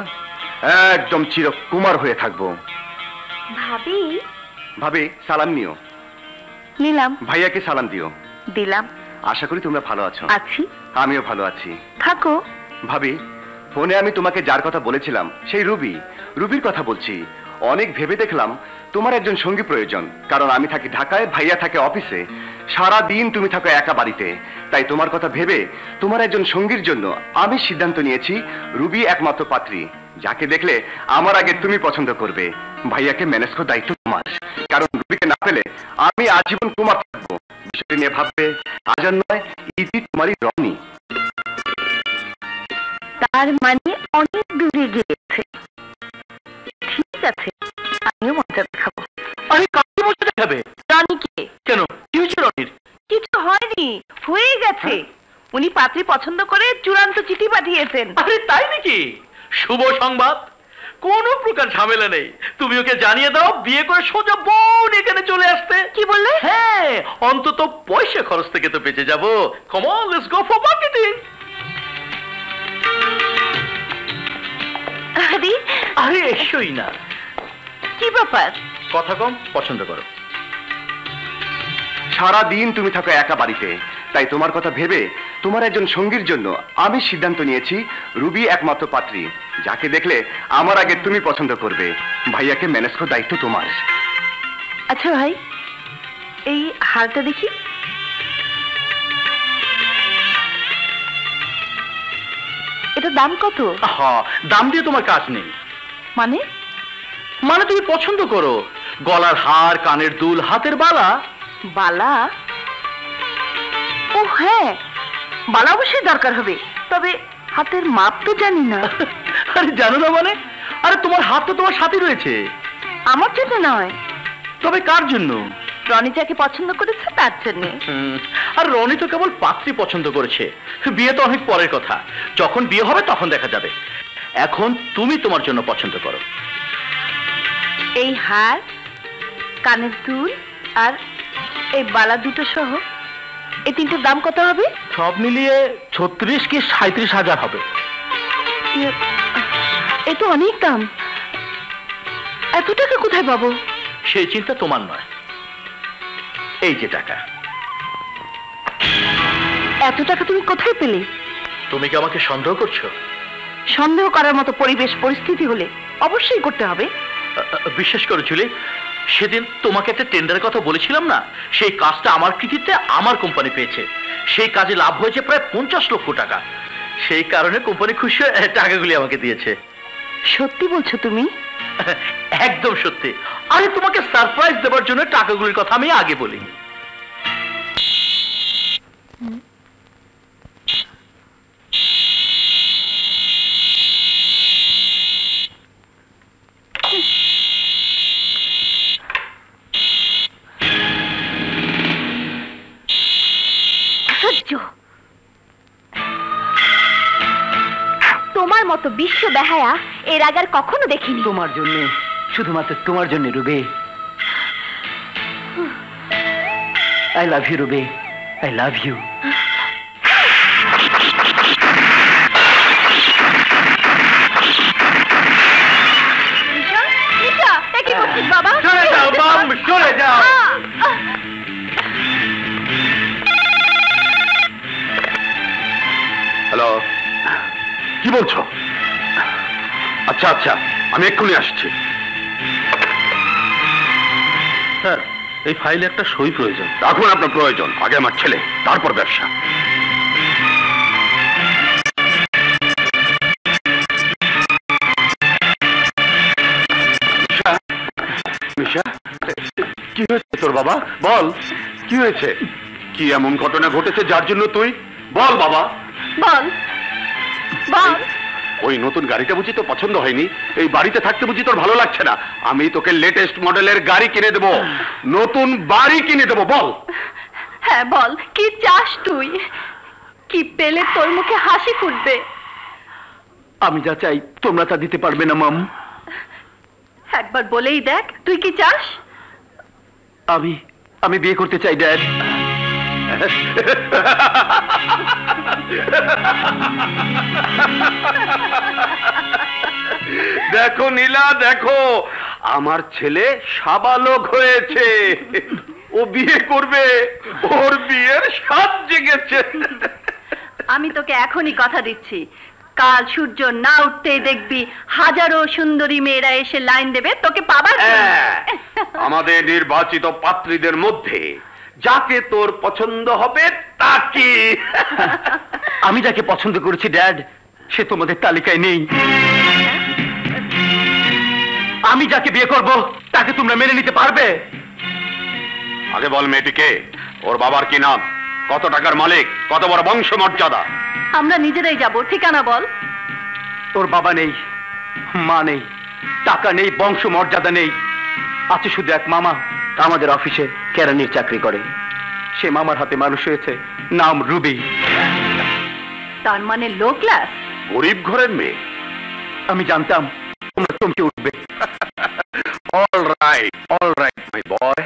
একদম চিরকুমার হয়ে থাকবো। ভাবি, ভাবি সালাম নিও। নিলাম। ভাইয়াকে সালাম দিও। দিলাম। আশা করি তোমরা ভালো আছো। আছি। আমিও ভালো আছি। থাকো। ভাবি ফোনে আমি তোমাকে যার কথা বলেছিলাম সেই রুবির কথা বলছি। অনেক ভেবে দেখলাম তোমার একজন সঙ্গী প্রয়োজন, কারণ আমি থাকি ঢাকায়, ভাইয়া থাকে অফিসে, সারা দিন তুমি থাকো একা বাড়িতে। তাই তোমার কথা ভেবে তোমার একজন সঙ্গীর জন্য আমি সিদ্ধান্ত নিয়েছি রুবি একমাত্র পাত্রী, যাকে দেখলে আমার আগে তুমি পছন্দ করবে। ভাইয়াকে ম্যানেজ করার দায়িত্ব তোমার, কারণ রুবিকে না পেলে আমি আজীবন কুমার থাকবো। বিষয়টি নিয়ে ভাববে, আজান নয় ইতি তোমারই রনি। তার মানে অনেক দূরে গিয়েছে। ঠিক আছে, আমিও মজা দেখাবো। আরে কাকে মজা দেখাবে? রনিকে। কেন, কি হয়েছে রনির? কিছু হয়নি, হয়ে গেছে। উনি পাত্রী পছন্দ করে চূড়ান্ত চিঠি পাঠিয়েছেন। আরে তাই নাকি? শুভ সংবাদ, কোনো প্রকার ঝামেলা নেই। তুমি ওকে জানিয়ে দাও বিয়ে করে সোজা বোন এখানে চলে আসতে। কি বললে? হ্যাঁ, অন্তত পয়সা খরচ থেকে তো বেঁচে যাবো। Come on, let's go for marketing. আরে এসোই না। কি ব্যাপার? কথা কম, পছন্দ করো। সারা দিন তুমি থাকো একা বাড়িতে, তাই তোমার কথা ভেবে তোমার একজন সঙ্গীর জন্য আমি সিদ্ধান্ত নিয়েছি রুবি একমাত্র পাত্রী, যাকে দেখলে আমার আগে তুমি পছন্দ করবে। ভাইয়াকে ম্যানেজ করার দায়িত্ব তোমার। আচ্ছা ভাই, এই হারটা দেখি। এটা দাম কত? হ্যাঁ, দাম দিয়ে তোমার কাজ নেই। মানে? মানে তুমি পছন্দ করো। গলার হার, কানের দুল, হাতের বালা। বালা? ও হ্যাঁ, বালা অবশ্যই দরকার হবে, তবে হাতের মাপ তো জানি না। আরে জানো না মানে? আরে তোমার হাত তো তোমার সাথে রয়েছে। আমার জন্য নয়। তবে কার জন্য? রনি যাকে পছন্দ করেছে তার জন্য। আর রনি তো কেবল পাত্রী পছন্দ করেছে, বিয়ে তো অনেক পরের কথা। যখন বিয়ে হবে তখন দেখা যাবে। এখন তুমি তোমার জন্য পছন্দ করো। এই হার, কানের দুল আর এই বালা দুটো সহ এই তিনটের দাম কত হবে? সব মিলিয়ে 36 কি 37 হাজার হবে। এ তো অনেক দাম। এত টাকা কোথায় পাবো? সেই চিন্তা তোমার নয়। এই যে টাকা। এত টাকা তুমি কোথায় পেলে? তুমি কি আমাকে সন্দেহ করছো? সন্দেহ করার মতো পরিবেশ পরিস্থিতি হলে অবশ্যই করতে হবে। বিশ্বাস করো জুলি, সেদিন তোমাকে একটা টেন্ডারের কথা বলেছিলাম না, সেই কাজটা আমার কৃতিত্বে আমার কোম্পানি পেয়েছে। সেই কাজে লাভ হয়েছে প্রায় 50 লক্ষ টাকা। সেই কারণে কোম্পানি খুশি হয়ে টাকাগুলি আমাকে দিয়েছে। সত্যি বলছো তুমি? একদম সত্যি। আরে তোমাকে সারপ্রাইজ দেওয়ার জন্য টাকাগুলির কথা আমি আগে বলিনি। তোমার মতো বিশ্ব বেহায়া এর আগে আর কখনো দেখিনি। তোমার জন্য, শুধুমাত্র তোমার জন্য Ruby. I love you Ruby, I love you. কি করছিস বাবা? চলে যাও বাম, চলে যাও। হ্যালো, কি বলছো? আচ্ছা আচ্ছা, আমি এক্ষুনি আসছি। স্যার, এই ফাইলে একটা সই প্রয়োজন। এখন আপনার প্রয়োজন, আগে আমার ছেলে, তারপর ব্যবসা। বাবা বল, কি হয়েছে? কি এমন ঘটনা ঘটেছে যার জন্য তুই? বল বাবা বল বল। ওই নতুন গাড়িটা বুঝি তো পছন্দ হয়নি? এই বাড়িতে থাকতে বুঝি তোর ভালো লাগছে না? আমি তোকে লেটেস্ট মডেলের গাড়ি কিনে দেবো, নতুন বাড়ি কিনে দেবো। বল। হ্যাঁ বল, কি চাস তুই? কি পেলে তোর মুখে হাসি ফুটবে? আমি যা চাই তোমরা তা দিতে পারবে না মাম। একবার বলেই দেখ তুই কি চাস। আমি বিয়ে করতে চাই ড্যাড। দেখো নীলা, দেখো আমার ছেলে সাবালক হয়েছে, ও বিয়ে করবে, ওর বিয়ের স্বাদ জেগেছে। আমি তোকে এখনই কথা দিচ্ছি, কাল সূর্য না উঠতেই দেখবি হাজারো সুন্দরী মেয়েরা এসে লাইন দেবে তোকে পাবার জন্য। আমাদের নির্বাচিত পাত্রীদের মধ্যে যাকে তোর পছন্দ হবে তাকে। আমি যাকে পছন্দ করেছি ড্যাড, সে তোমাদের তালিকায় নেই। আমি যাকে বিয়ে করব তাকে তোমরা মেনে নিতে পারবে? আগে বল মেয়েটিকে, ওর বাবার কি নাম, কত টাকার মালিক, কত বড় বংশ মর্যাদা? আমরা নিজেরাই যাব, ঠিকানা বল। ওর বাবা নেই, মা নেই, টাকা নেই, বংশ মর্যাদা নেই, আছে শুধু এক মামা, আমাদের অফিসে কেরানির চাকরি করে। সে মামার হাতে মানুষ হয়েছে, নাম রুবি। তার মানে লো ক্লাস, গরিব ঘরের মেয়ে। আমি জানতাম তোমরা চমকে উঠবে। অল রাইট মাই বয়,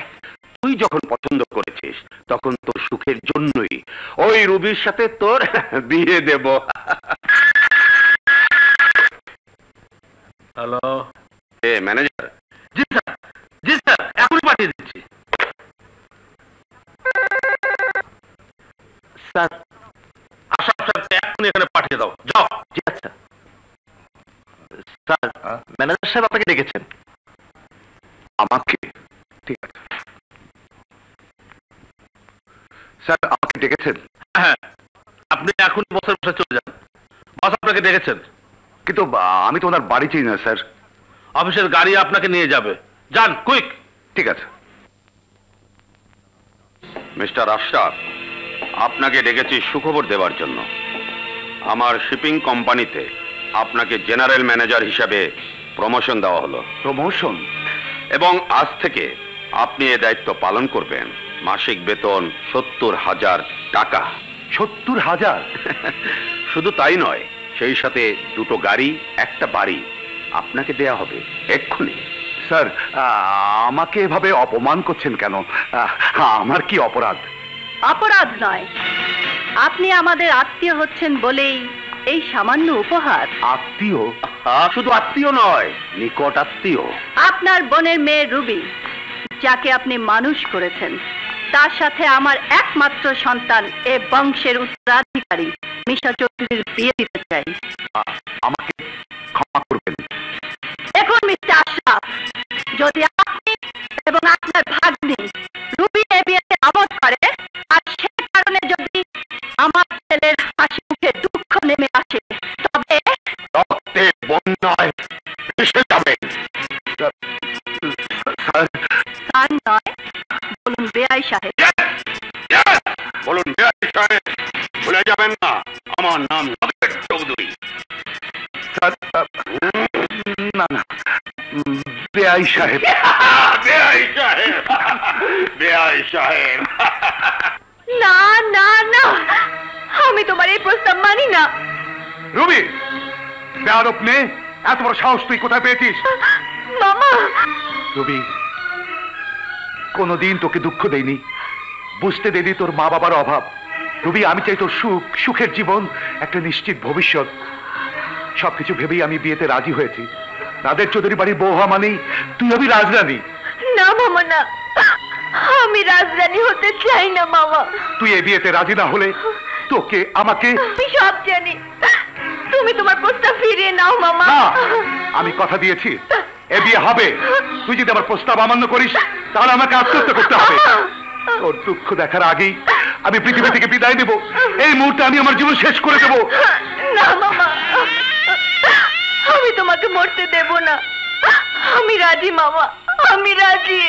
তুই যখন পছন্দ করেছিস তখন তোর সুখের জন্যই ওই রুবির সাথে তোর বিয়ে দেব। Hello manager? জি স্যার, জি স্যার, এখনই পাঠিয়ে দিচ্ছি। স্যার আশা এখনই এখানে পাঠিয়ে দাও, যাও। জি আচ্ছা। স্যার ম্যানেজার সাহেব আপনাকে ডেকেছেন। আমাকে? ঠিক আছে স্যার, আমাকে ডেকেছেন? হ্যাঁ, আপনি এখন বসে বসে চলে যান, বস আপনাকে ডেকেছেন। কিন্তু আমি তো ওনার বাড়ি চিনি না স্যার। অফিসের গাড়ি আপনাকে নিয়ে যাবে, যান কুইক। ঠিক আছে। মিস্টার আশরাফ, আপনাকে ডেকেছি সুখবর দেওয়ার জন্য। আমার শিপিং কোম্পানিতে আপনাকে জেনারেল ম্যানেজার হিসাবে প্রমোশন দেওয়া হলো। প্রমোশন? এবং আজ থেকে আপনি এ দায়িত্ব পালন করবেন। মাসিক বেতন 70,000 টাকা। 70,000? শুধু তাই নয়, সেই সাথে 2টো গাড়ি, একটা বাড়ি আপনাকে দেয়া হবে এক্ষুনি। স্যার, আমাকে এভাবে অপমান করছেন কেন? আমার কি অপরাধ? অপরাধ নয়, আপনি আমাদের আত্মীয় হচ্ছেন বলেই এই সামান্য উপহার। আত্মীয়? শুধু আত্মীয় নয়, নিকট আত্মীয়। আপনার বোনের মেয়ে রুবি, যাকে আপনি মানুষ করেছেন, তার সাথে আমার একমাত্র সন্তান, এ বংশের উত্তরাধিকারী মিশা চৌধুরীর বিয়ে দিতে চাই। আমাকে ক্ষমা করবেন। দেখুন মিস্টার আশরাফ, যদি আপনি এবং আপনার ভাগ্নি রুবি এ বিয়েতে আমোদ করে, আর সে কারণে যদি আমার ছেলের হাসি মুখে দুঃখ নেমে আসে, তবে রক্তে বন্যায় ভেসে যাবে। স্যার নয়, বলুন বেআই সাহেব। বলুন বেআই সাহেব, ভুলে যাবেন না আমার নাম নাসির চৌধুরী। না না, বেআই সাহেব। বেআই সাহেব, বেআই সাহেব। না না না, আমি তোমার এই প্রস্তাব মানি না। রুবি, বেয়াদব মেয়ে, এত বড় সাহস তুই কোথায় পেয়েছিস? মামা। রুবি, কোনদিন তোকে দুঃখ দেয়নি, বুঝতে দেয়নি তোর মা বাবার অভাব। রুবি, আমি চাই তোর সুখ, সুখের জীবন, একটা নিশ্চিত ভবিষ্যৎ। সবকিছু ভেবেই আমি বিয়েতে রাজি হয়েছি। নাদের চৌধুরী বাড়ির বউ হওয়া মানেই তুই হবি রাজরানী। না মামা না, আমি রাজরানী হতে চাই না মামা। তুই এই বিয়েতে রাজি না হলে তোকে, আমাকে। আমি সব জানি, তুমি তোমার প্রস্তাব ফিরিয়ে নাও মামা। না, আমি কথা দিয়েছি এ বিয়ে হবে। তুই যদি আমার প্রস্তাব অমান্য করিস তাহলে আমাকে আত্মহত্যা করতে হবে। তোর দুঃখ দেখার আগেই আমি পৃথিবী থেকে বিদায় নেব। এই মুহূর্তে আমি আমার জীবন শেষ করে দেব। না মামা, আমি তোমাকে মরতে দেব না। আমি রাজি মামা, আমি রাজি।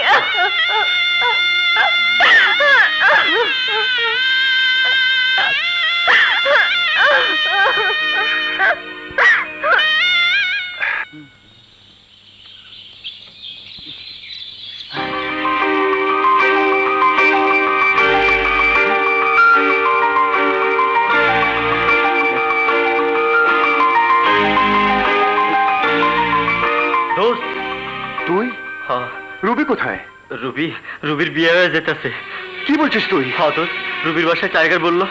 রুবি কোথায়? রুবির বিয়ে হয়ে যেতেছে। কি বলছিস তুই? হয়তো রুবির বাসায় টাইগার বললো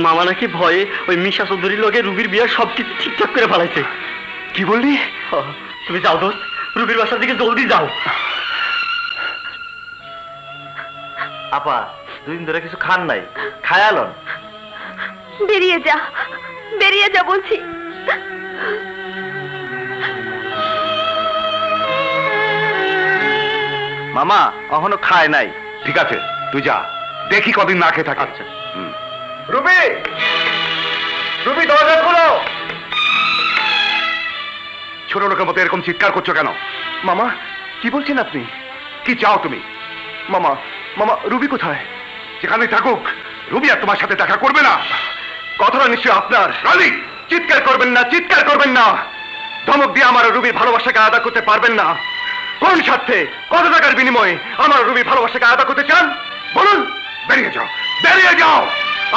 মামা নাকি ভয়ে ওই মিশা চৌধুরীর লগে রুবির বিয়ের সবকিছু ঠিকঠাক করে ফেলাইছে। কি বললি? তুমি যাও দোস্ত, রুবির বাসার দিকে জলদি যাও। আপা দুদিন ধরে কিছু খান নাই, খায়ালন। বেরিয়ে যা বলছি। মামা এখনো খায় নাই। ঠিক আছে তুই যা, দেখি কদিন না খেয়ে থাকে। আচ্ছা। রুবি, রুবি দরজা খোলো। ছোট লোকের মতো এরকম চিৎকার করছো কেন? মামা কি বলছেন আপনি? কি চাও তুমি? মামা মামা রুবি কোথায়? যেখানেই থাকুক, রুবি আর তোমার সাথে দেখা করবে না। কথাটা নিশ্চয় আপনার। রানী, চিৎকার করবেন না, চিৎকার করবেন না। ধমক দিয়ে আমার রুবির ভালোবাসাকে আদা করতে পারবেন না। কোন স্বার্থে, কত টাকার বিনিময়ে আমার রুবির ভালোবাসাকে আদা করতে চান বলুন? বেরিয়ে যাও, বেরিয়ে যাও।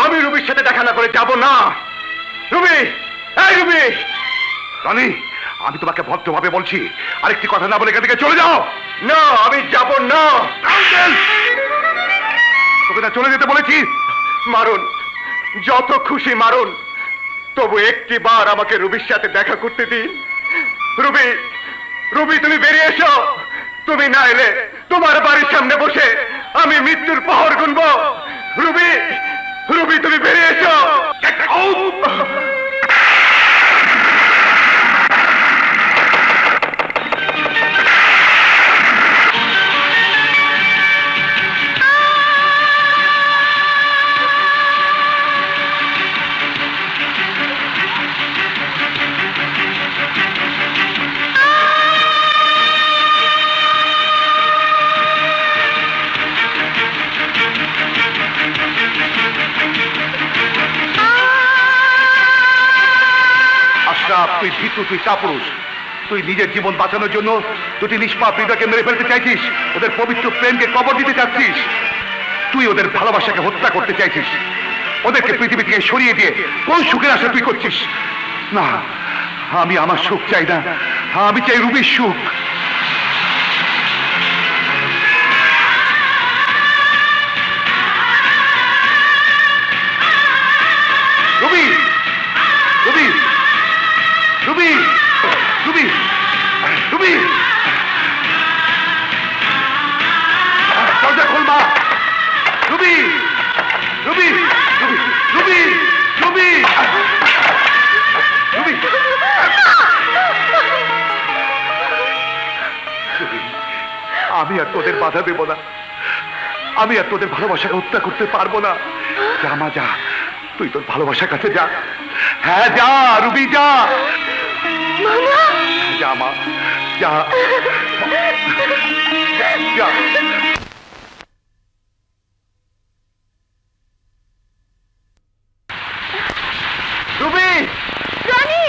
আমি রুবির সাথে দেখা না করে যাব না। রুবি, এই রুবি। রানী, আমি তোমাকে ভদ্রভাবে বলছি, আরেকটি কথা না বলে এখান থেকে চলে যাও। না, আমি যাব না। তোকে না চলে যেতে বলেছি। মারুন, যত খুশি মারুন, তবু একটি বার আমাকে রুবির সাথে দেখা করতে দিন। রুবি, রুবি তুমি বেরিয়ে এসো। তুমি না এলে তোমার বাড়ির সামনে বসে আমি মৃত্যুর প্রহর গুনব। রুবি, রুবি তুমি বেরিয়ে এসো। তুই ভীতু, তুই কাপুরুষ। তুই নিজের জীবন বাঁচানোর জন্য দুটি নিষ্পাপ হৃদয়কে মেরে ফেলতে চাইছিস, ওদের পবিত্র প্রেমকে কবর দিতে চাচ্ছিস। তুই ওদের ভালোবাসাকে হত্যা করতে চাইছিস, ওদেরকে পৃথিবী থেকে সরিয়ে দিয়ে কোন সুখের আশা তুই করছিস? না, আমি আমার সুখ চাই না, আমি চাই রুবির সুখ। Ruby, Ruby, Ruby, Ruby, Ruby, দরজা খোল মা। Ruby, Ruby, Ruby, Ruby, Ruby, Ruby, আমি আর তোদের বাধা দেব না, আমি আর তোদের ভালোবাসাকে হত্যা করতে পারবো না। যা মা, যা, তুই তোর ভালোবাসার কাছে যা। হ্যাঁ যা রুবি, যা। যা মা, যা, যা। Ruby, Roni,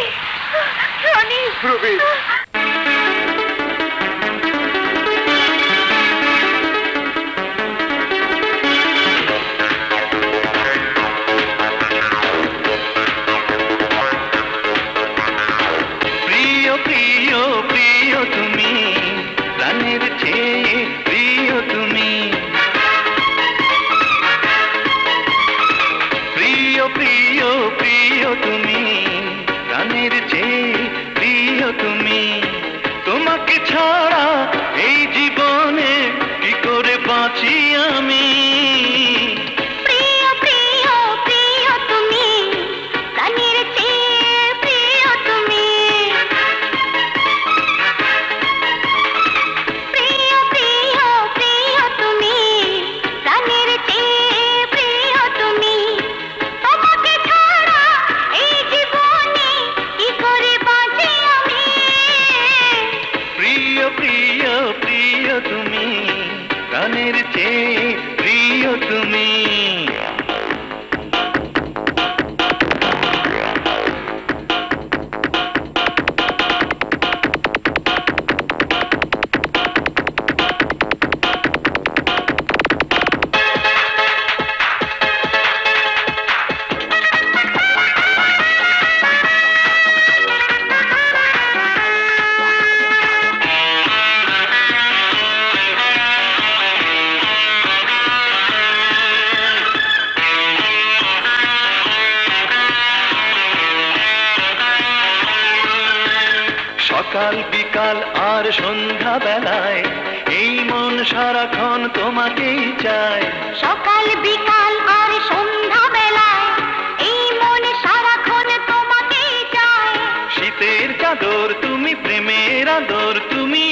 Roni, Ruby. তোমাকে ছাড়া এই জীবনে কি করে বাঁচি আমি? প্রিয় প্রিয় প্রিয় তুমি, প্রাণের চেয়ে প্রিয় তুমি। প্রিয় প্রিয় প্রিয় তুমি, প্রাণের চেয়ে প্রিয় তুমি। তোমাকে ছাড়া এই জীবনে কি করে বাঁচি আমি? প্রিয় প্রিয় প্রিয় তুমি, প্রাণের চেয়ে প্রিয় তুমি। সকাল বিকাল আর সন্ধ্যা বেলায় এই মন সারাক্ষণ তোমাকেই চায়। সকাল বিকাল আর সন্ধ্যা বেলায় এই মন সারাক্ষণ তোমাকেই চায়। শীতের চাদর তুমি, প্রেমের আদর তুমি,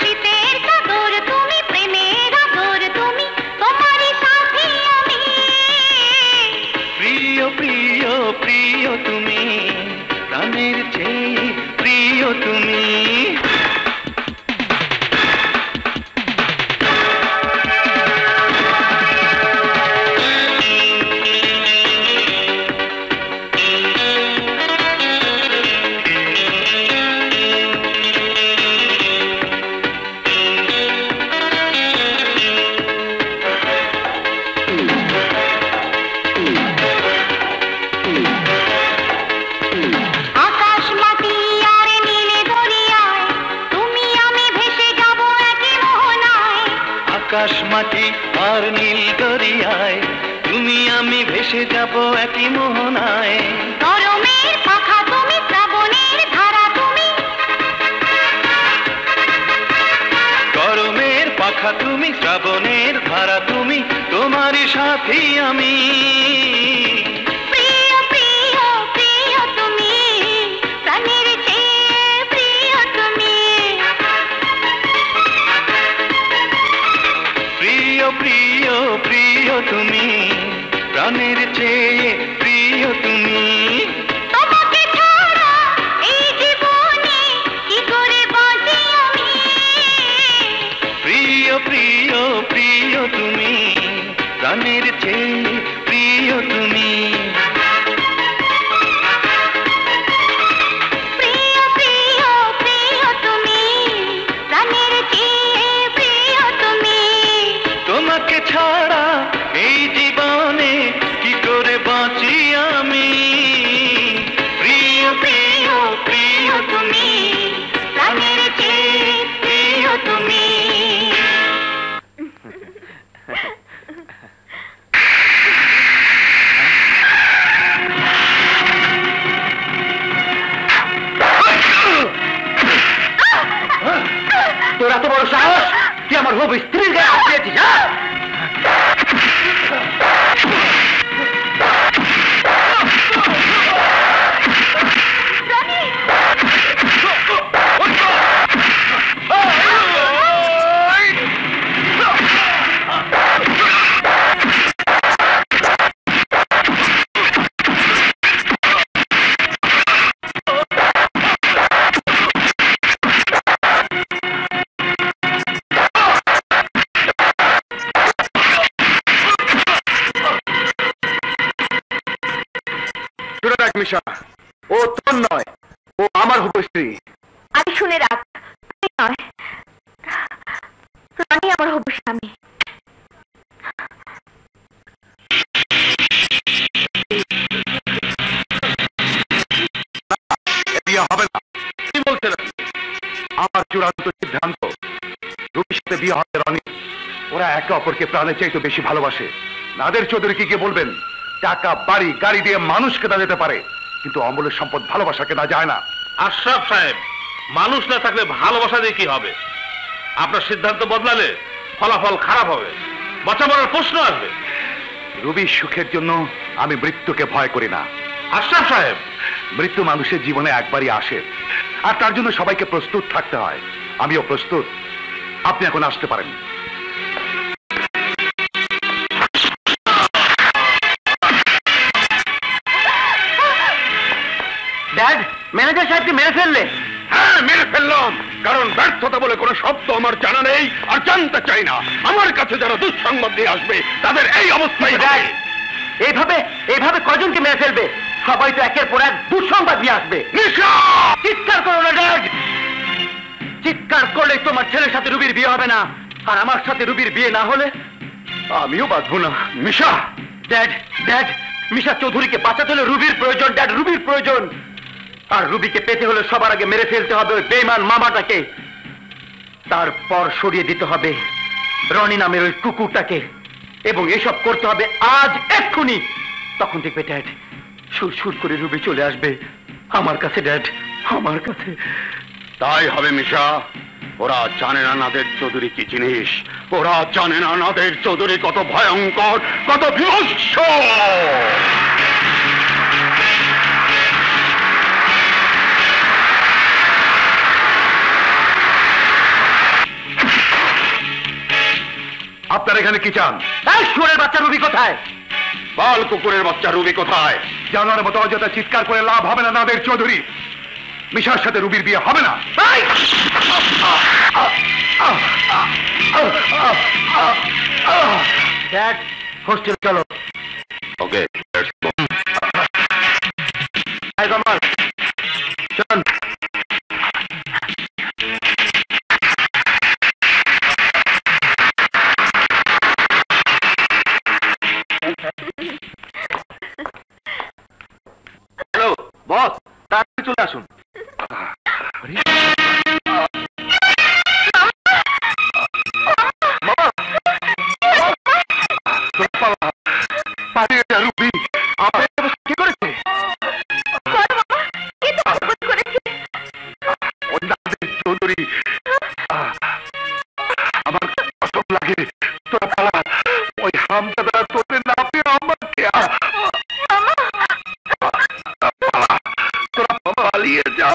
শীতের চাদর তুমি, প্রেমের আদর তুমি, তোমারই সাথী আমি। প্রিয় প্রিয় প্রিয় তুমি, প্রাণের চেয়ে প্রিয় তুমি। আকাশ মাটি আর নীল দরিয়ায় তুমি আমি ভেসে যাব একই মোহনায়। গরমের পাখা তুমি, শ্রাবণের ধারা তুমি, গরমের পাখা তুমি, শ্রাবণের ধারা তুমি, তোমারই সাথী আমি। প্রিয় প্রিয় প্রিয় তুমি, প্রাণের চেয়ে প্রিয় তুমি। প্রিয় প্রিয় প্রিয় তুমি, প্রাণের চেয়ে প্রিয় তুমি। তোমাকে ছাড়া এই জীবনে কি করে বাঁচি আমি। প্রিয় প্রিয় প্রিয় তুমি, প্রাণের চেয়ে প্রিয় তুমি। প্রিয় প্রিয় প্রিয় তুমি, প্রাণের চেয়ে প্রিয় তুমি। তোমাকে ছাড়া এই জীবনে কি করে বাঁচি আমি। প্রিয় প্রিয় প্রিয় তুমি, প্রাণের চেয়ে প্রিয় তুমি। তোর এত বড় সাহস, তুই আমার হবু স্ত্রীর গায়ে হাত দিয়েছিস? মিশা, ও তোর নয়, ও আমার হবু স্ত্রী। আরে শুনে রাখ, তুই নয়, রানী আমার হবু স্বামী। বিয়ে হবে না। কি বলছেন? আমার চূড়ান্ত সিদ্ধান্ত, রুবির সাথে বিয়ে হবে রনি। ওরা একে অপরকে প্রাণের চাইতে বেশি ভালোবাসে। নাদের চৌধুরীকে গিয়ে বলবেন, টাকা বাড়ি গাড়ি দিয়ে মানুষ কেনা যেতে পারে, কিন্তু অমূল্যের সম্পদ ভালোবাসা কেনা যায় না। আশরাফ সাহেব, মানুষ না থাকলে ভালোবাসা দিয়ে কি হবে? আপনার সিদ্ধান্ত বদলালে ফলাফল খারাপ হবে, বাঁচা মরার প্রশ্ন আসবে। রুবির সুখের জন্য আমি মৃত্যুকে ভয় করি না। আশরাফ সাহেব, মৃত্যু মানুষের জীবনে একবারই আসে, আর তার জন্য সবাইকে প্রস্তুত থাকতে হয়। আমিও প্রস্তুত। আপনি এখন আসতে পারেন। ড্যাড, ম্যানেজার সাহেবকে মেরে ফেললে? হ্যাঁ, মেরে ফেললাম, কারণ ব্যর্থতা বলে কোনো শব্দ আমার জানা নেই আর জানতে চাই না। আমার কাছে যারা দুঃসংবাদ দিয়ে আসবে তাদের এই অবস্থায় হবে। এইভাবে এইভাবে কজনকে মেরে ফেলবে? সবাই তো একের পর এক দুঃসংবাদ দিয়ে আসবে। চিৎকার করো না ড্যাড, চিৎকার করলে তোমার ছেলের সাথে রুবির বিয়ে হবে না, আর আমার সাথে রুবির বিয়ে না হলে আমিও বাঁচবো না। মিশা, ড্যাড ড্যাড, মিশা চৌধুরীকে বাঁচাতে হলে রুবির প্রয়োজন ড্যাড, রুবির প্রয়োজন। আর রুবিকে পেতে হলে সবার আগে মেরে ফেলতে হবে ওই বেঈমান মামাটাকে, তারপর সরিয়ে দিতে হবে রনি নামের ওই কুকুরটাকে, এবং এসব করতে হবে আজ এক্ষুনি। তখন দেখবে ড্যাড সুর সুর করে রুবি চলে আসবে, আমার কাছে ড্যাড, আমার কাছে। তাই হবে মিশা। ওরা জানে না নাদের চৌধুরী কি জিনিস, ওরা জানে না নাদের চৌধুরী কত ভয়ঙ্কর, কত বিভৎস। আপনারা এখানে কি চান? শুয়োরের বাচ্চা রুবি কোথায়? বাল কুকুরের বাচ্চা রুবি কোথায়? জানার মতো অযথা চিৎকার করে লাভ হবে না নাদের চৌধুরী। মিশার সাথে রুবির বিয়ে হবে না। ড্যাড, হোস্টেল চলো। ওকে কামাল চল। হ্যালো বস, তাড়াতাড়ি চলে আসুন। রুবি কি করেছে? চৌধুরী, আমার কসম লাগে তোরা পালা। ওই হামদাদা তোদের না পেয়ে আমাকে তোরা পালিয়ে যা।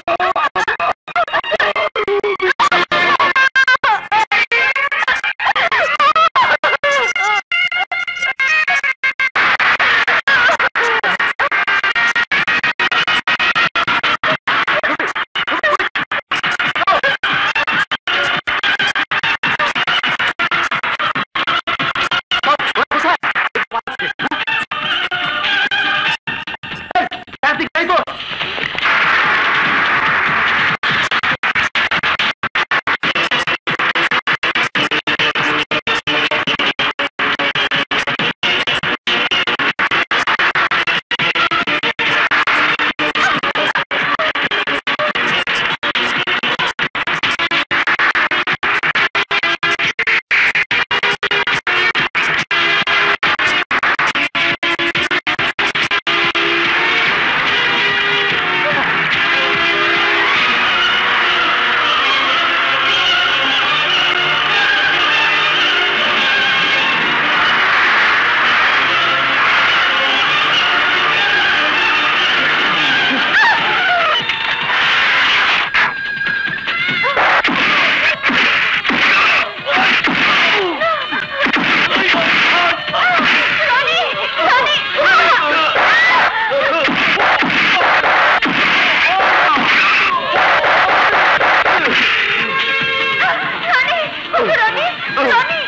Ronnie!